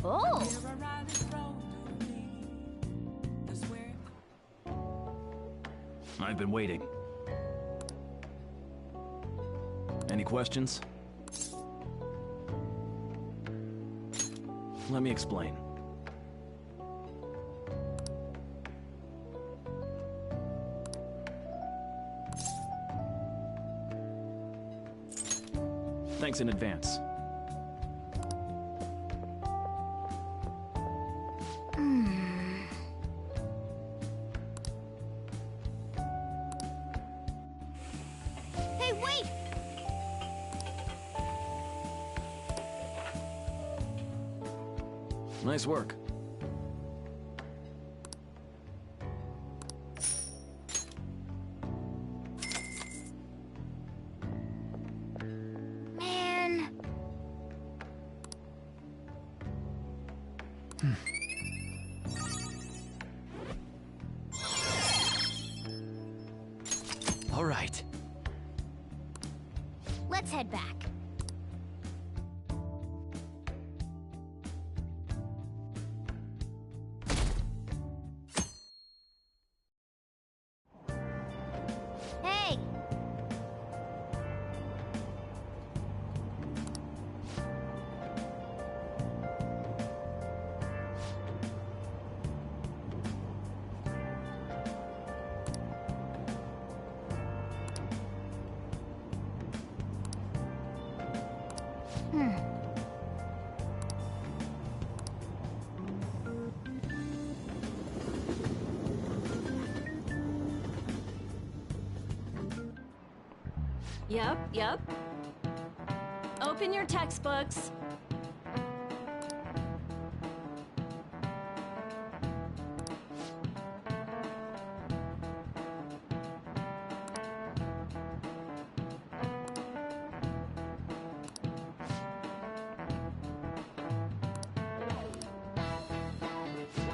Oh! I've been waiting. Any questions? Let me explain. Thanks in advance. Hey, wait! Nice work. Man. All right. Let's head back. Hey! Yep. Open your textbooks.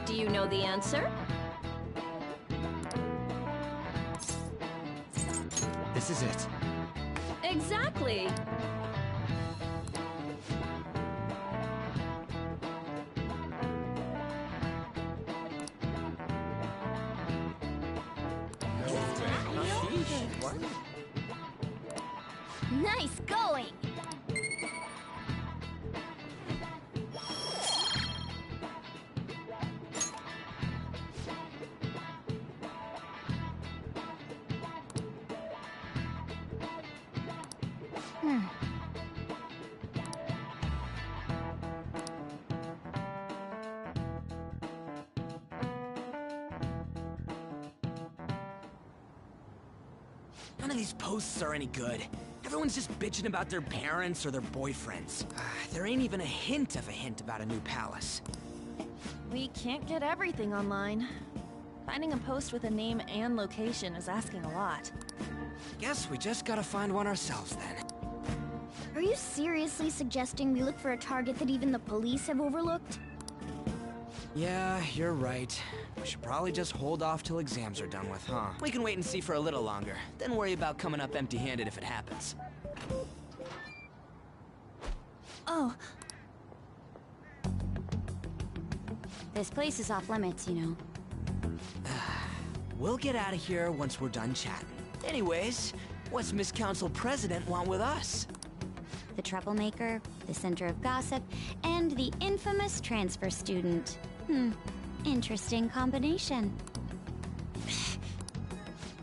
Do you know the answer? This is it. Exactly. Nice going! None of these posts are any good. Everyone's just bitching about their parents or their boyfriends. There ain't even a hint about a new palace. We can't get everything online. Finding a post with a name and location is asking a lot. Guess we just gotta find one ourselves then. Are you seriously suggesting we look for a target that even the police have overlooked? Yeah, you're right. We should probably just hold off till exams are done with, huh? We can wait and see for a little longer, then worry about coming up empty-handed if it happens. Oh. This place is off limits, you know. We'll get out of here once we're done chatting. Anyways, what's Miss Council President want with us? The troublemaker, the center of gossip, and the infamous transfer student. Interesting combination.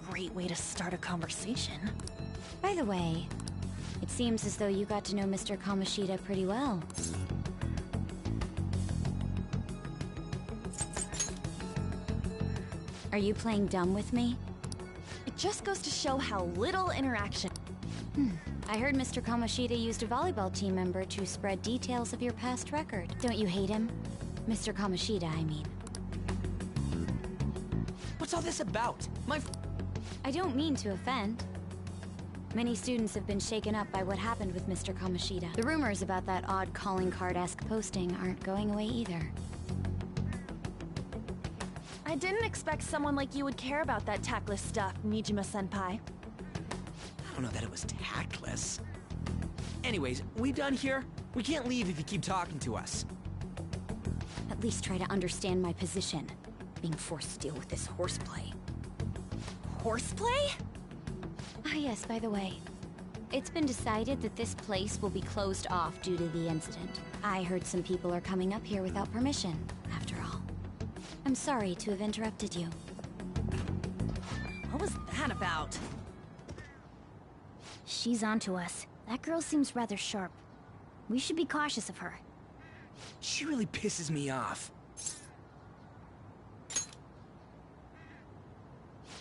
Great way to start a conversation. By the way, it seems as though you got to know Mr. Kamoshida pretty well. Are you playing dumb with me? It just goes to show how little interaction. I heard Mr. Kamoshida used a volleyball team member to spread details of your past record. Don't you hate him? Mr. Kamoshida, I mean. What's all this about? I don't mean to offend. Many students have been shaken up by what happened with Mr. Kamoshida. The rumors about that odd calling card-esque posting aren't going away either. I didn't expect someone like you would care about that tactless stuff, Nijima-senpai. I don't know that it was tactless. Anyways, we done here? We can't leave if you keep talking to us. At least try to understand my position. Being forced to deal with this horseplay. Horseplay? Ah yes, by the way. It's been decided that this place will be closed off due to the incident. I heard some people are coming up here without permission, after all. I'm sorry to have interrupted you. What was that about? She's onto us. That girl seems rather sharp. We should be cautious of her. She really pisses me off.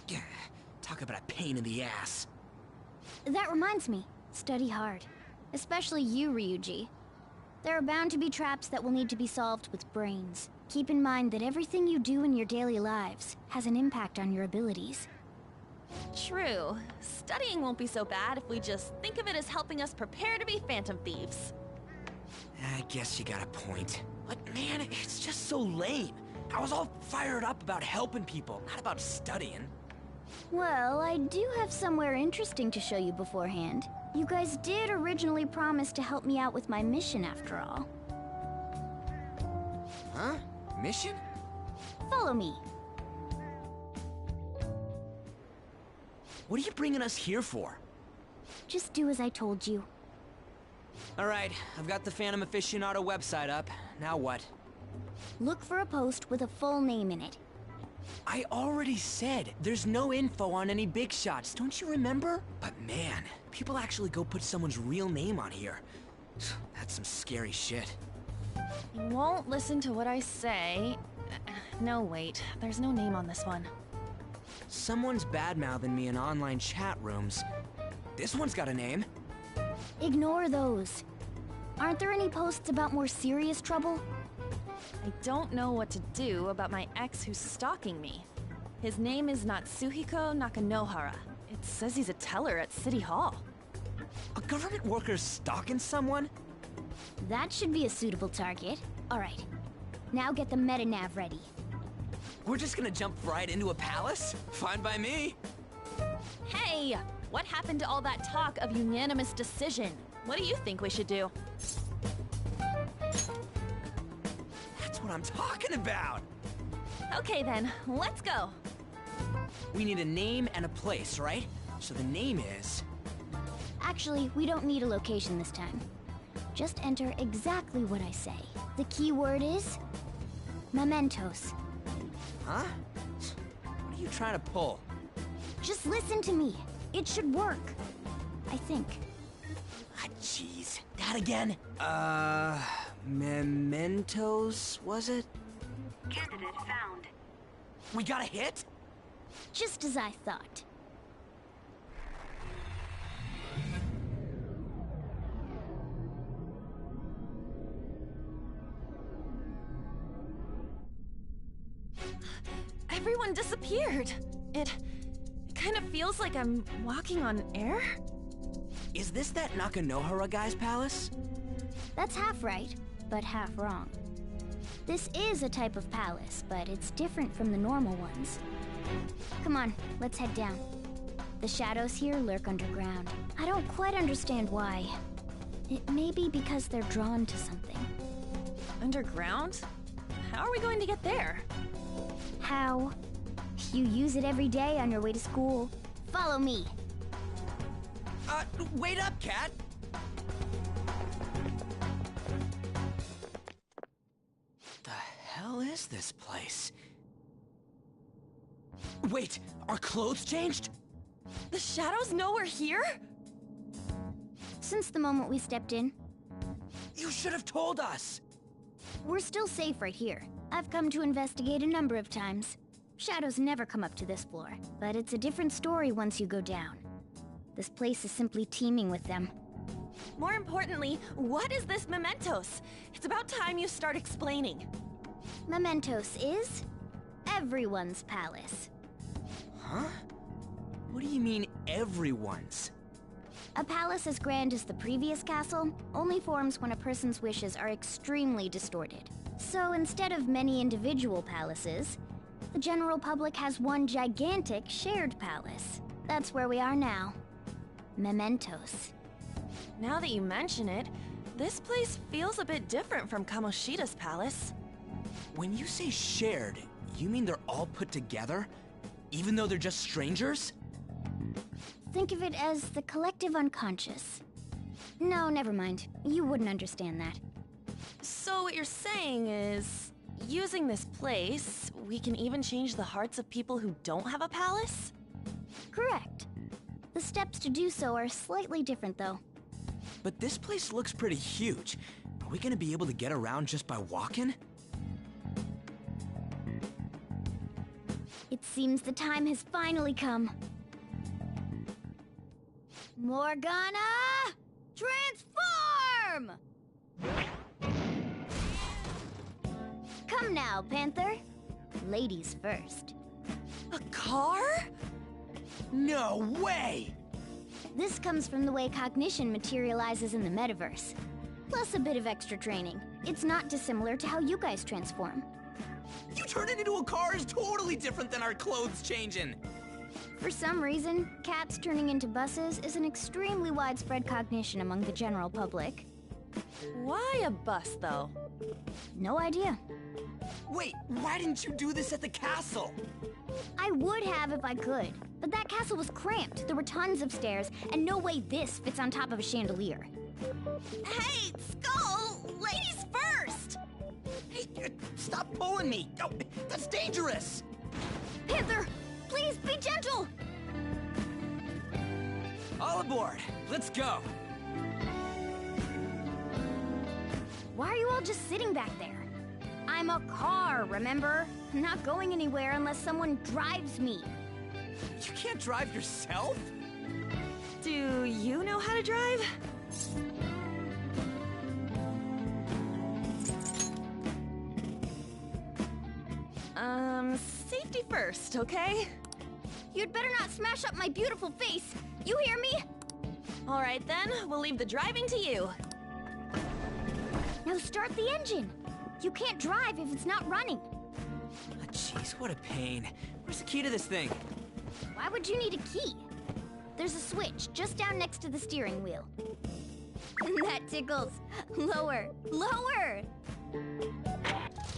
Yeah, talk about a pain in the ass. That reminds me, study hard. Especially you, Ryuji. There are bound to be traps that will need to be solved with brains. Keep in mind that everything you do in your daily lives has an impact on your abilities. True. Studying won't be so bad if we just think of it as helping us prepare to be phantom thieves. I guess you got a point. But man, it's just so lame. I was all fired up about helping people, not about studying. Well, I do have somewhere interesting to show you beforehand. You guys did originally promise to help me out with my mission after all. Huh? Mission? Follow me. What are you bringing us here for? Just do as I told you. Alright, I've got the Phantom Aficionado website up. Now what? Look for a post with a full name in it. I already said there's no info on any big shots, don't you remember? But man, people actually go put someone's real name on here. That's some scary shit. You won't listen to what I say. No, wait. There's no name on this one. Someone's bad-mouthing me in online chat rooms. This one's got a name. Ignore those. Aren't there any posts about more serious trouble? I don't know what to do about my ex who's stalking me. His name is Natsuhiko Nakanohara. It says he's a teller at City Hall. A government worker stalking someone? That should be a suitable target. Alright. Now get the meta-nav ready. We're just gonna jump right into a palace? Fine by me. Hey! What happened to all that talk of unanimous decision? What do you think we should do? That's what I'm talking about! Okay then, let's go! We need a name and a place, right? So the name is... Actually, we don't need a location this time. Just enter exactly what I say. The key word is... mementos. Huh? What are you trying to pull? Just listen to me. It should work. I think. Ah, jeez. That again? Mementos, was it? Candidate found. We got a hit? Just as I thought. Everyone disappeared. It kind of feels like I'm walking on air. Is this that Nakanohara guy's palace? That's half right, but half wrong. This is a type of palace, but it's different from the normal ones. Come on, let's head down. The shadows here lurk underground. I don't quite understand why. It may be because they're drawn to something. Underground? How are we going to get there? How? You use it every day on your way to school. Follow me. Wait up, Cat! The hell is this place? Wait, our clothes changed? The shadows know we're here? Since the moment we stepped in. You should have told us! We're still safe right here. I've come to investigate a number of times. Shadows never come up to this floor, but it's a different story once you go down. This place is simply teeming with them. More importantly, what is this mementos? It's about time you start explaining. Mementos is everyone's palace. Huh? What do you mean, everyone's? A palace as grand as the previous castle only forms when a person's wishes are extremely distorted. So instead of many individual palaces, the general public has one gigantic shared palace. That's where we are now. Mementos. Now that you mention it, this place feels a bit different from Kamoshida's palace. When you say shared, you mean they're all put together? Even though they're just strangers? Think of it as the collective unconscious. No, never mind. You wouldn't understand that. So what you're saying is, using this place, we can even change the hearts of people who don't have a palace? Correct. The steps to do so are slightly different, though. But this place looks pretty huge. Are we gonna be able to get around just by walking? It seems the time has finally come. Morgana! Transform! Come now, Panther. Ladies first. A car? No way! This comes from the way cognition materializes in the metaverse. Plus a bit of extra training. It's not dissimilar to how you guys transform. You turned it into a car is totally different than our clothes changing! For some reason, cats turning into buses is an extremely widespread cognition among the general public. Why a bus, though? No idea. Wait, why didn't you do this at the castle? I would have if I could, but that castle was cramped. There were tons of stairs, and no way this fits on top of a chandelier. Hey, Skull! Ladies first! Hey, stop pulling me! Oh, that's dangerous! Panther, please be gentle! All aboard! Let's go! Why are you all just sitting back there? I'm a car, remember? I'm not going anywhere unless someone drives me. You can't drive yourself? Do you know how to drive? Safety first, okay? You'd better not smash up my beautiful face. You hear me? All right then, we'll leave the driving to you. Now start the engine. You can't drive if it's not running. Jeez, what a pain. Where's the key to this thing? Why would you need a key? There's a switch just down next to the steering wheel. That tickles. Lower, lower!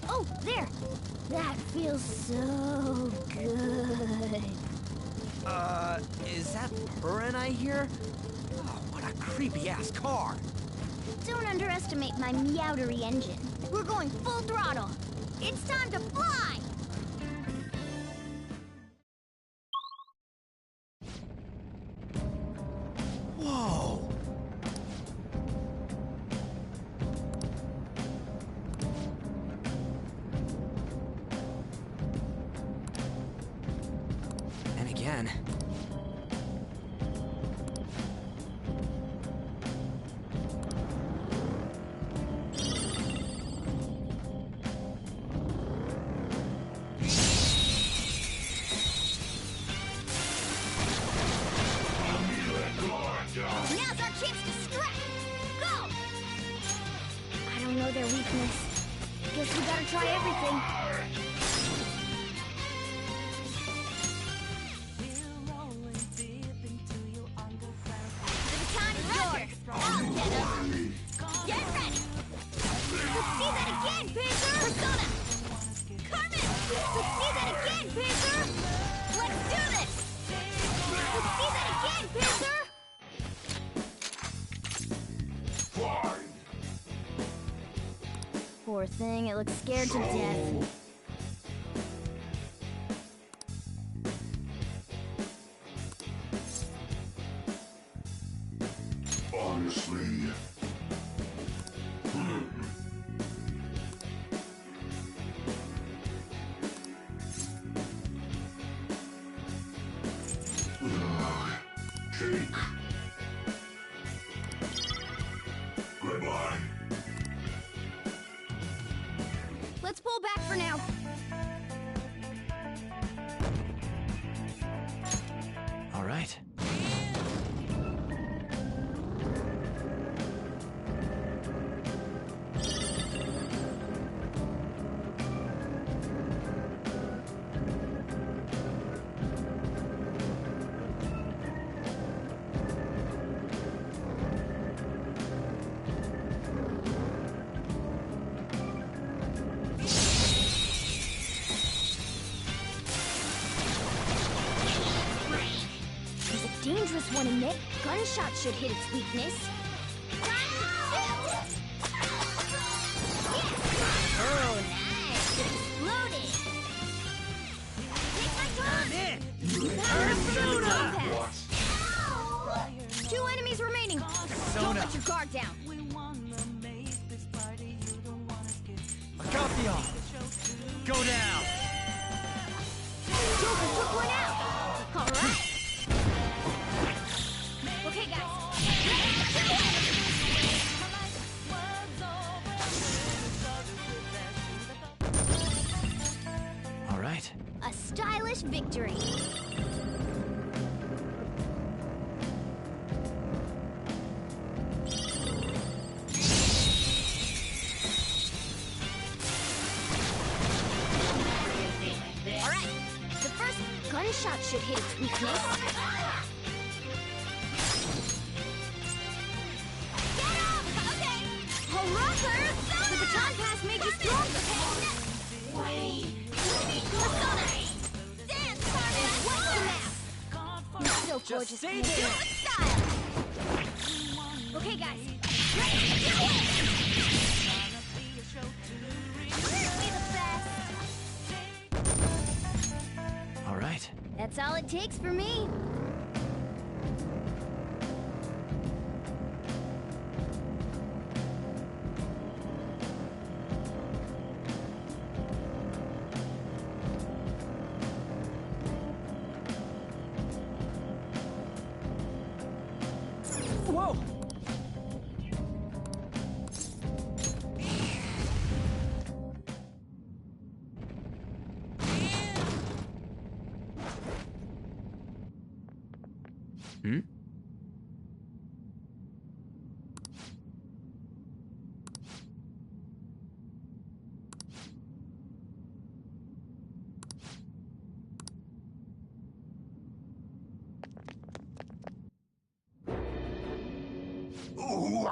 Oh, there! That feels so good. Is that purring I hear? Oh, what a creepy-ass car. Don't underestimate my meowdery engine. We're going full throttle. It's time to fly! Whoa! And again. Now's our chance to strike! Go! I don't know their weakness. Guess we gotta try everything. The baton is yours. I'll get him. Get ready! Let's see that again, Panther! Persona! Carmen! Let's see that again, Panther! Let's do this! Let's see that again, Panther! Poor thing, it looks scared to death. Honestly. Cake. Goodbye. Let's pull back for now. All right. He's a dangerous one, Nick. Gunshots should hit its weakness. Oh, nice. It exploded. Take my gun. Power up for the compass. 2 enemies remaining. Don't let your guard down. Acopio! Go down! Joker took one out. All right. Okay, guys. All right. A stylish victory. All right. The first gunshot should hit its weakness. Get up! Okay. Hurrah! The baton pass made you stronger. Persona! Dance, Carmen! What's the map? You're so gorgeous. Do it with style! Okay, guys. Ready to do it! We're the best! All right. That's all it takes for me. Whoa! Hmm?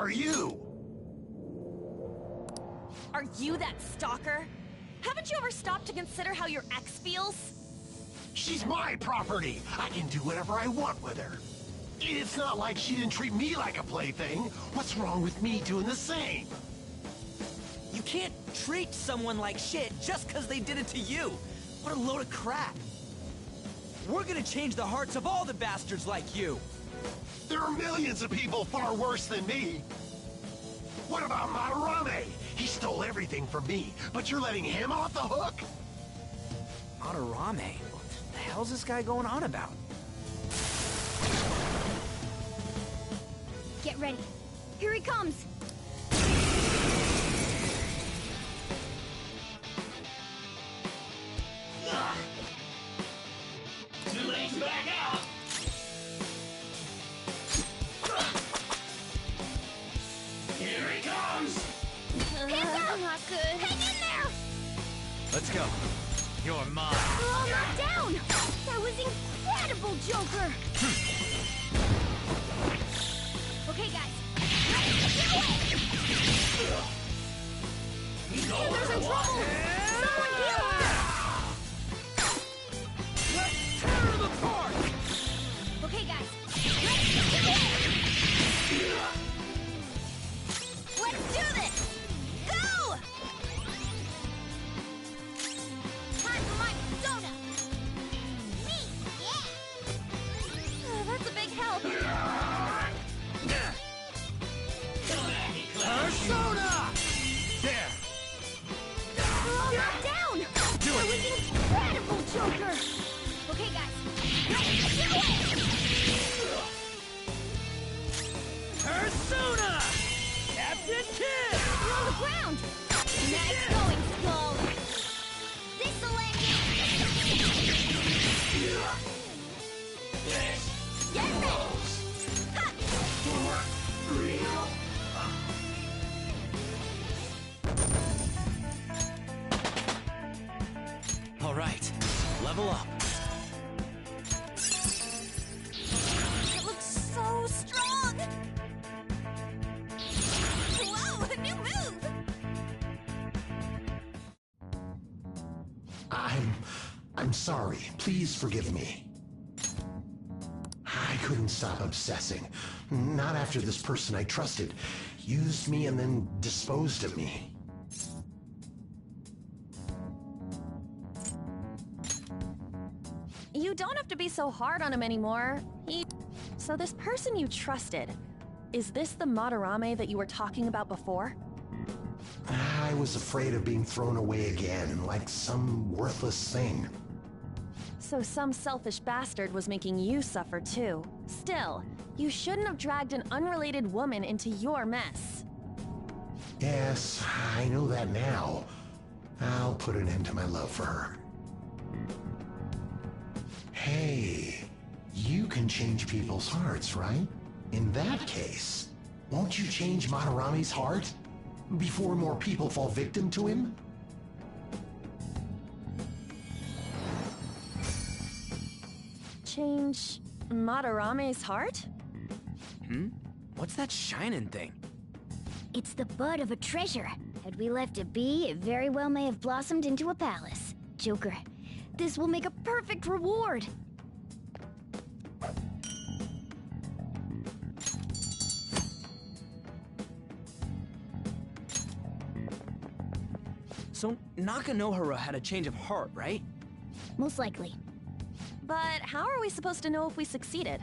are you? Are you that stalker? Haven't you ever stopped to consider how your ex feels? She's my property. I can do whatever I want with her. It's not like she didn't treat me like a plaything. What's wrong with me doing the same? You can't treat someone like shit just because they did it to you. What a load of crap. We're gonna change the hearts of all the bastards like you. There are millions of people far worse than me. What about Madarame? He stole everything from me, but you're letting him off the hook? Madarame? What the hell's this guy going on about? Get ready. Here he comes. Too late to back out. Here he comes. Not good. Hang in there. Let's go. You're mine. We're all knocked down. That was incredible, Joker. Okay, guys. Let's do it. Heather's in trouble. Someone heal her. Let's tear him apart! Okay, guys. Let's do it. Let's do this. Go. Time for my persona. Me, yeah. That's a big help. Persona! There. We're all knocked down. Do That it. was incredible, Joker. Okay, guys. Let's do it. Persona! Captain Kidd! You're on the ground. Nice going, Skull. This'll end it. Get ready. All right. Level up. It looks so strong. Whoa, a new move. I'm sorry. Please forgive me. I couldn't stop obsessing. Not after this person I trusted used me and then disposed of me. You don't have to be so hard on him anymore. So this person you trusted, is this the Madarame that you were talking about before? I was afraid of being thrown away again, like some worthless thing. So some selfish bastard was making you suffer too. Still, you shouldn't have dragged an unrelated woman into your mess. Yes, I know that now. I'll put an end to my love for her. Hey, you can change people's hearts, right? In that case, won't you change Madarame's heart before more people fall victim to him? Change Madarame's heart? What's that shining thing? It's the bud of a treasure. Had we left it be, it very well may have blossomed into a palace. Joker, this will make a perfect reward. So Nakanohara had a change of heart, right? Most likely. But how are we supposed to know if we succeeded?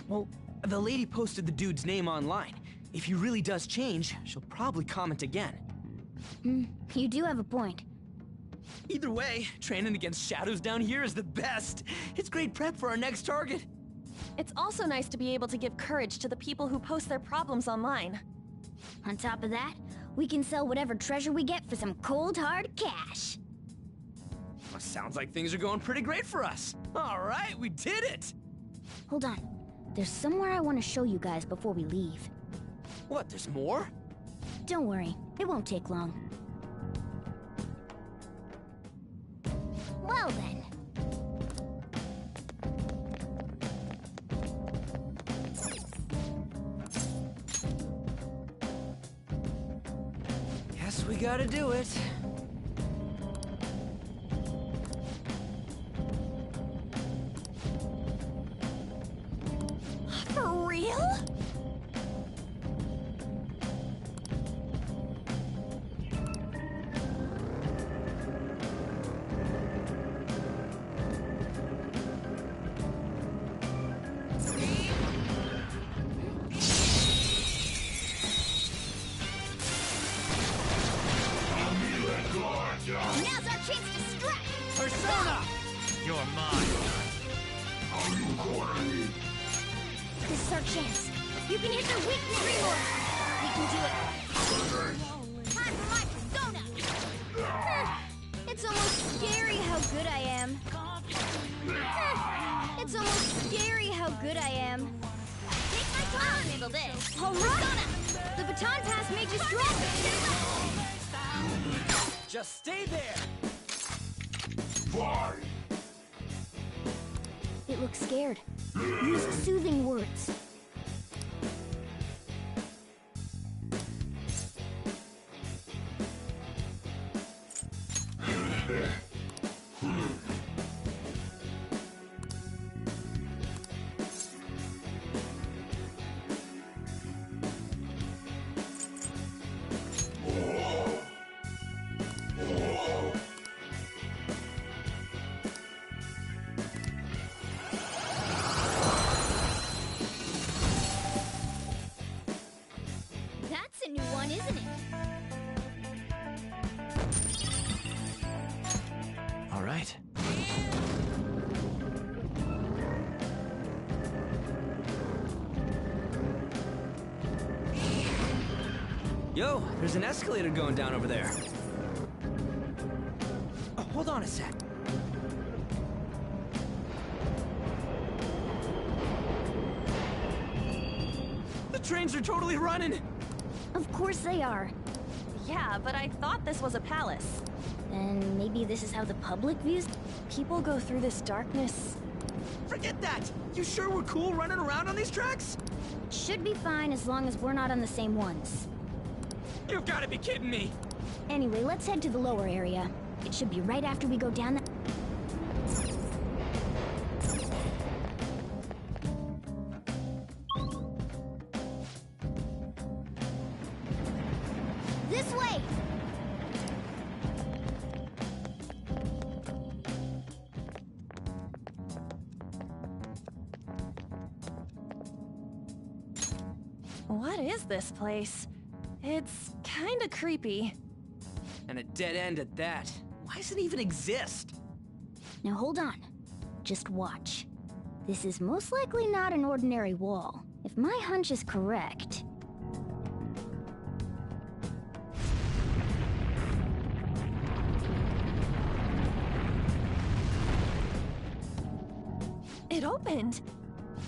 Well, the lady posted the dude's name online. If he really does change, she'll probably comment again. You do have a point. Either way, training against shadows down here is the best. It's great prep for our next target. It's also nice to be able to give courage to the people who post their problems online. On top of that, we can sell whatever treasure we get for some cold hard cash. Well, sounds like things are going pretty great for us. All right, we did it! Hold on. There's somewhere I want to show you guys before we leave. What, there's more? Don't worry, it won't take long. Well then. we gotta do it. For real? Now's our chance to strike! Persona! You're mine. Are you cornering me? This is our chance. You can hit their weakness! We can do it! Time for my persona! It's almost scary how good I am. It's almost scary how good I am. Take my time! I'll handle this. All right! The baton pass made you stronger! Just stay there! Fine. It looks scared. Use soothing words. That's a new one, isn't it? All right. Yo, there's an escalator going down over there. Oh, hold on a sec. The trains are totally running! Of course they are. Yeah, but I thought this was a palace. And maybe this is how the public views... People go through this darkness. Forget that! You sure we're cool running around on these tracks? Should be fine as long as we're not on the same ones. You've gotta be kidding me! Anyway, let's head to the lower area. It should be right after we go down that... This way! What is this place? It's kinda creepy. And a dead end at that. Why does it even exist? Now hold on. Just watch. This is most likely not an ordinary wall. If my hunch is correct... It opened!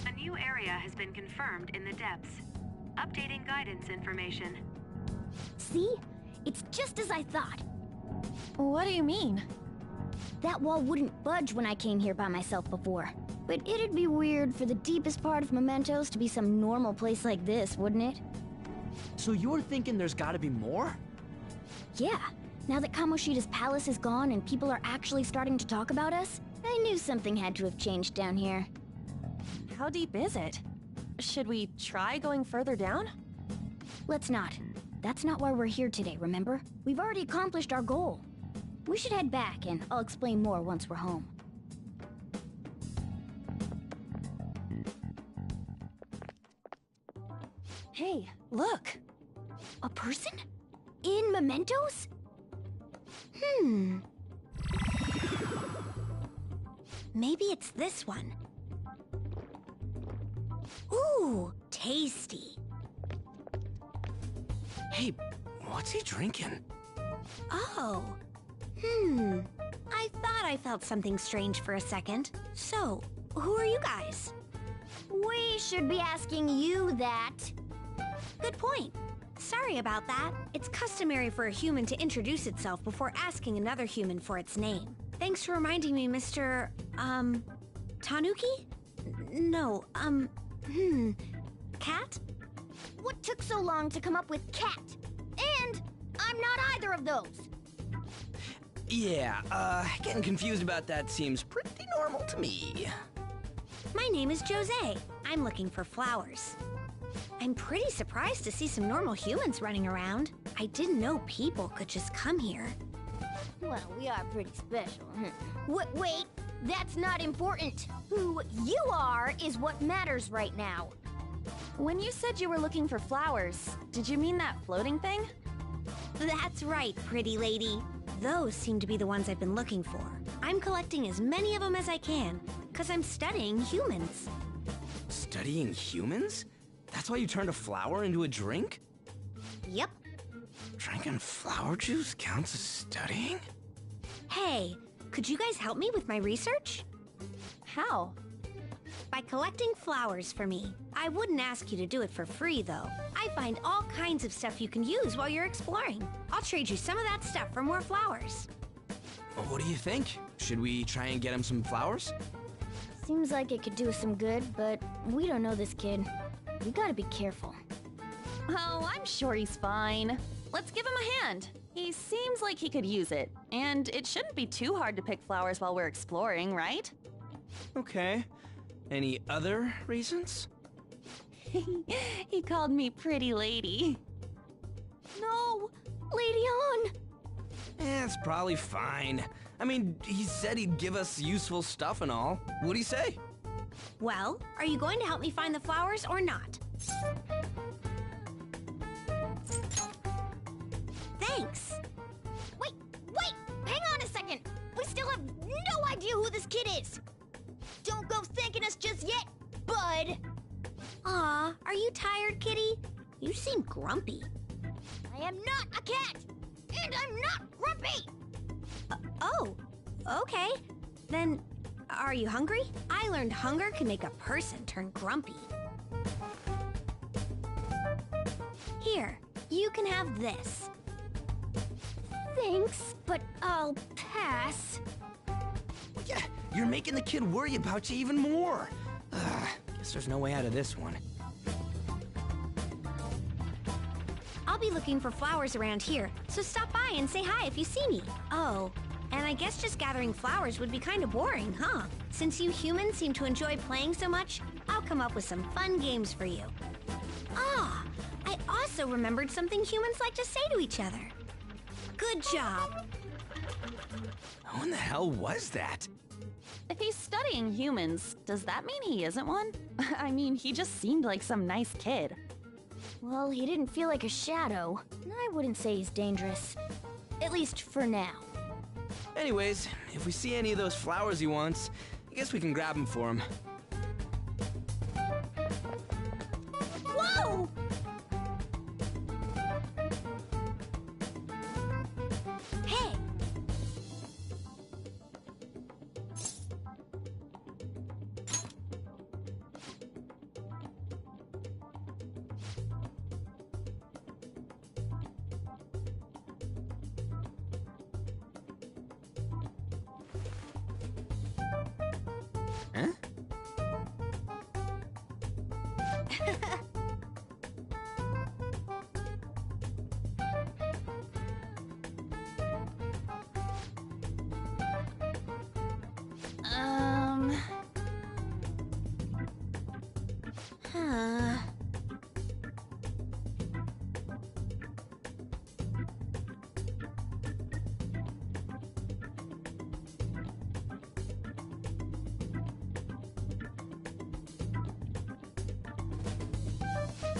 A new area has been confirmed in the depths. Updating guidance information. See? It's just as I thought. What do you mean? That wall wouldn't budge when I came here by myself before. But it'd be weird for the deepest part of Mementos to be some normal place like this, wouldn't it? So you're thinking there's gotta be more? Yeah. Now that Kamoshida's palace is gone and people are actually starting to talk about us, I knew something had to have changed down here. How deep is it? Should we try going further down? Let's not. That's not why we're here today, remember? We've already accomplished our goal. We should head back, and I'll explain more once we're home. Hey, look! A person? In Mementos? Maybe it's this one. Ooh, tasty. Hey, what's he drinking? Oh. I thought I felt something strange for a second. So, who are you guys? We should be asking you that. Good point. Sorry about that. It's customary for a human to introduce itself before asking another human for its name. Thanks for reminding me, Mr. Tanuki? No, Cat? What took so long to come up with cat? And I'm not either of those. Yeah, getting confused about that seems pretty normal to me. My name is Jose. I'm looking for flowers. I'm pretty surprised to see some normal humans running around. I didn't know people could just come here. Well, we are pretty special. Wait, that's not important. Who you are is what matters right now. When you said you were looking for flowers, did you mean that floating thing? That's right, pretty lady. Those seem to be the ones I've been looking for. I'm collecting as many of them as I can, because I'm studying humans. Studying humans? That's why you turned a flower into a drink? Yep. Drinking flower juice counts as studying? Hey, could you guys help me with my research? How? By collecting flowers for me. I wouldn't ask you to do it for free, though. I find all kinds of stuff you can use while you're exploring. I'll trade you some of that stuff for more flowers. Well, what do you think? Should we try and get him some flowers? Seems like it could do us some good, but we don't know this kid. We gotta be careful. Oh, I'm sure he's fine. Let's give him a hand. He seems like he could use it, and it shouldn't be too hard to pick flowers while we're exploring, right? Okay. Any other reasons? He called me pretty lady. No! Lady on! It's probably fine. I mean, he said he'd give us useful stuff and all. What'd he say? Well, are you going to help me find the flowers or not? Thanks! Wait! Hang on a second! We still have no idea who this kid is! Don't go thanking us just yet, bud! Aw, are you tired, kitty? You seem grumpy. I am not a cat! And I'm not grumpy! Oh, okay. Then, are you hungry? I learned hunger can make a person turn grumpy. Here, you can have this. Thanks, but I'll pass. Yeah, you're making the kid worry about you even more. Guess there's no way out of this one. I'll be looking for flowers around here, so stop by and say hi if you see me. Oh, and I guess just gathering flowers would be kind of boring, huh? Since you humans seem to enjoy playing so much, I'll come up with some fun games for you. Ah, I also remembered something humans like to say to each other. Good job. Who in the hell was that? If he's studying humans, does that mean he isn't one? I mean, he just seemed like some nice kid. Well, he didn't feel like a shadow. I wouldn't say he's dangerous. At least for now. Anyways, if we see any of those flowers he wants, I guess we can grab them for him. Whoa! Hey! Huh? Huh.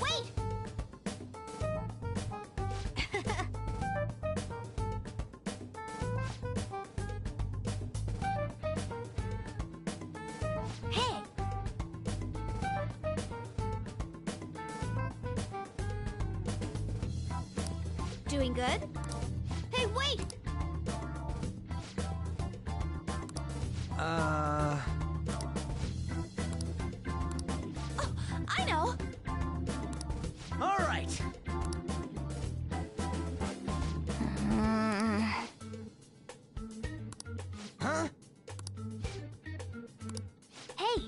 Wait! Hey! Doing good? Hey, wait! Oh, I know! All right. Huh? Hey!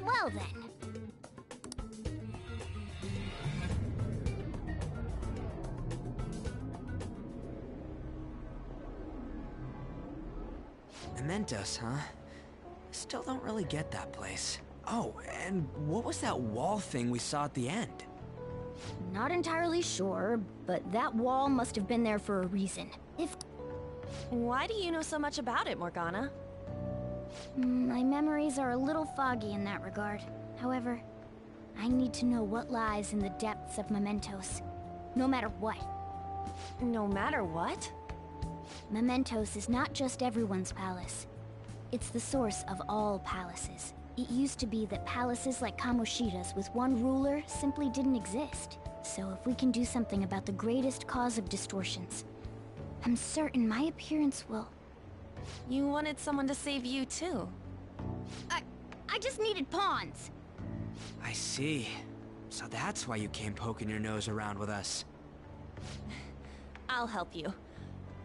Well then. Mementos, huh? Still don't really get that place. Oh, and what was that wall thing we saw at the end? Not entirely sure, but that wall must have been there for a reason. Why do you know so much about it, Morgana? My memories are a little foggy in that regard. However, I need to know what lies in the depths of Mementos. No matter what. No matter what? Mementos is not just everyone's palace. It's the source of all palaces. It used to be that palaces like Kamoshida's with one ruler simply didn't exist. So if we can do something about the greatest cause of distortions, I'm certain my appearance will... You wanted someone to save you too. I just needed pawns. I see. So that's why you came poking your nose around with us. I'll help you.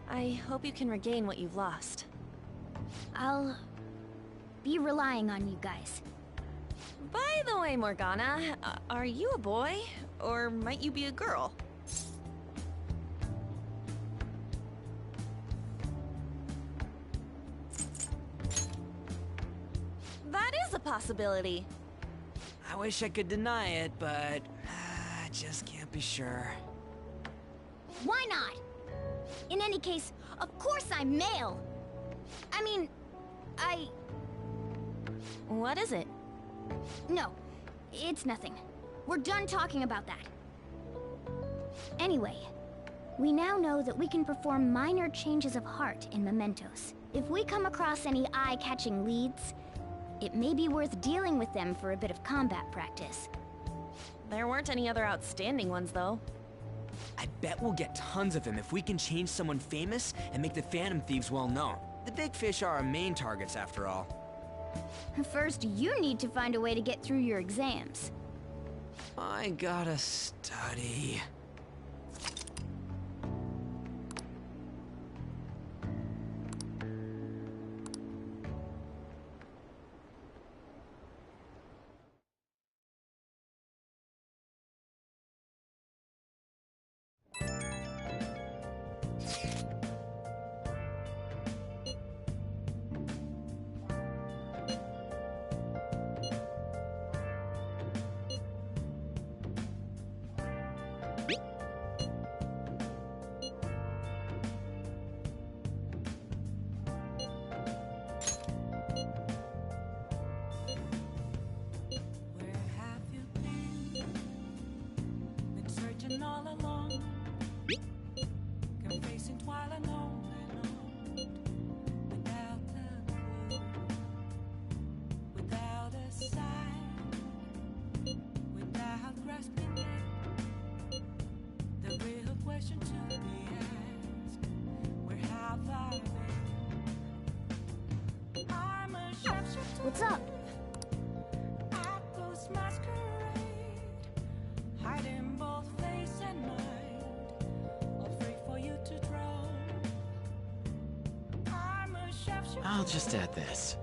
I hope you can regain what you've lost. I'll be relying on you guys. By the way, Morgana, are you a boy? Or might you be a girl? That is a possibility. I wish I could deny it, but I just can't be sure. Why not? In any case, of course I'm male. I mean, What is it? No, it's nothing. We're done talking about that. Anyway, we now know that we can perform minor changes of heart in Mementos. If we come across any eye-catching leads, it may be worth dealing with them for a bit of combat practice. There weren't any other outstanding ones, though. I bet we'll get tons of them if we can change someone famous and make the Phantom Thieves well known. The big fish are our main targets, after all. First, you need to find a way to get through your exams. I gotta study. All along, confessing while alone without a clue, without a sign, without grasping it. The real question to be asked: where have I been? I'm a shapeshifter. What's up? I ghost masquerade, hiding both face and mind, all free for you to draw. I'm a chef. I'll just add this.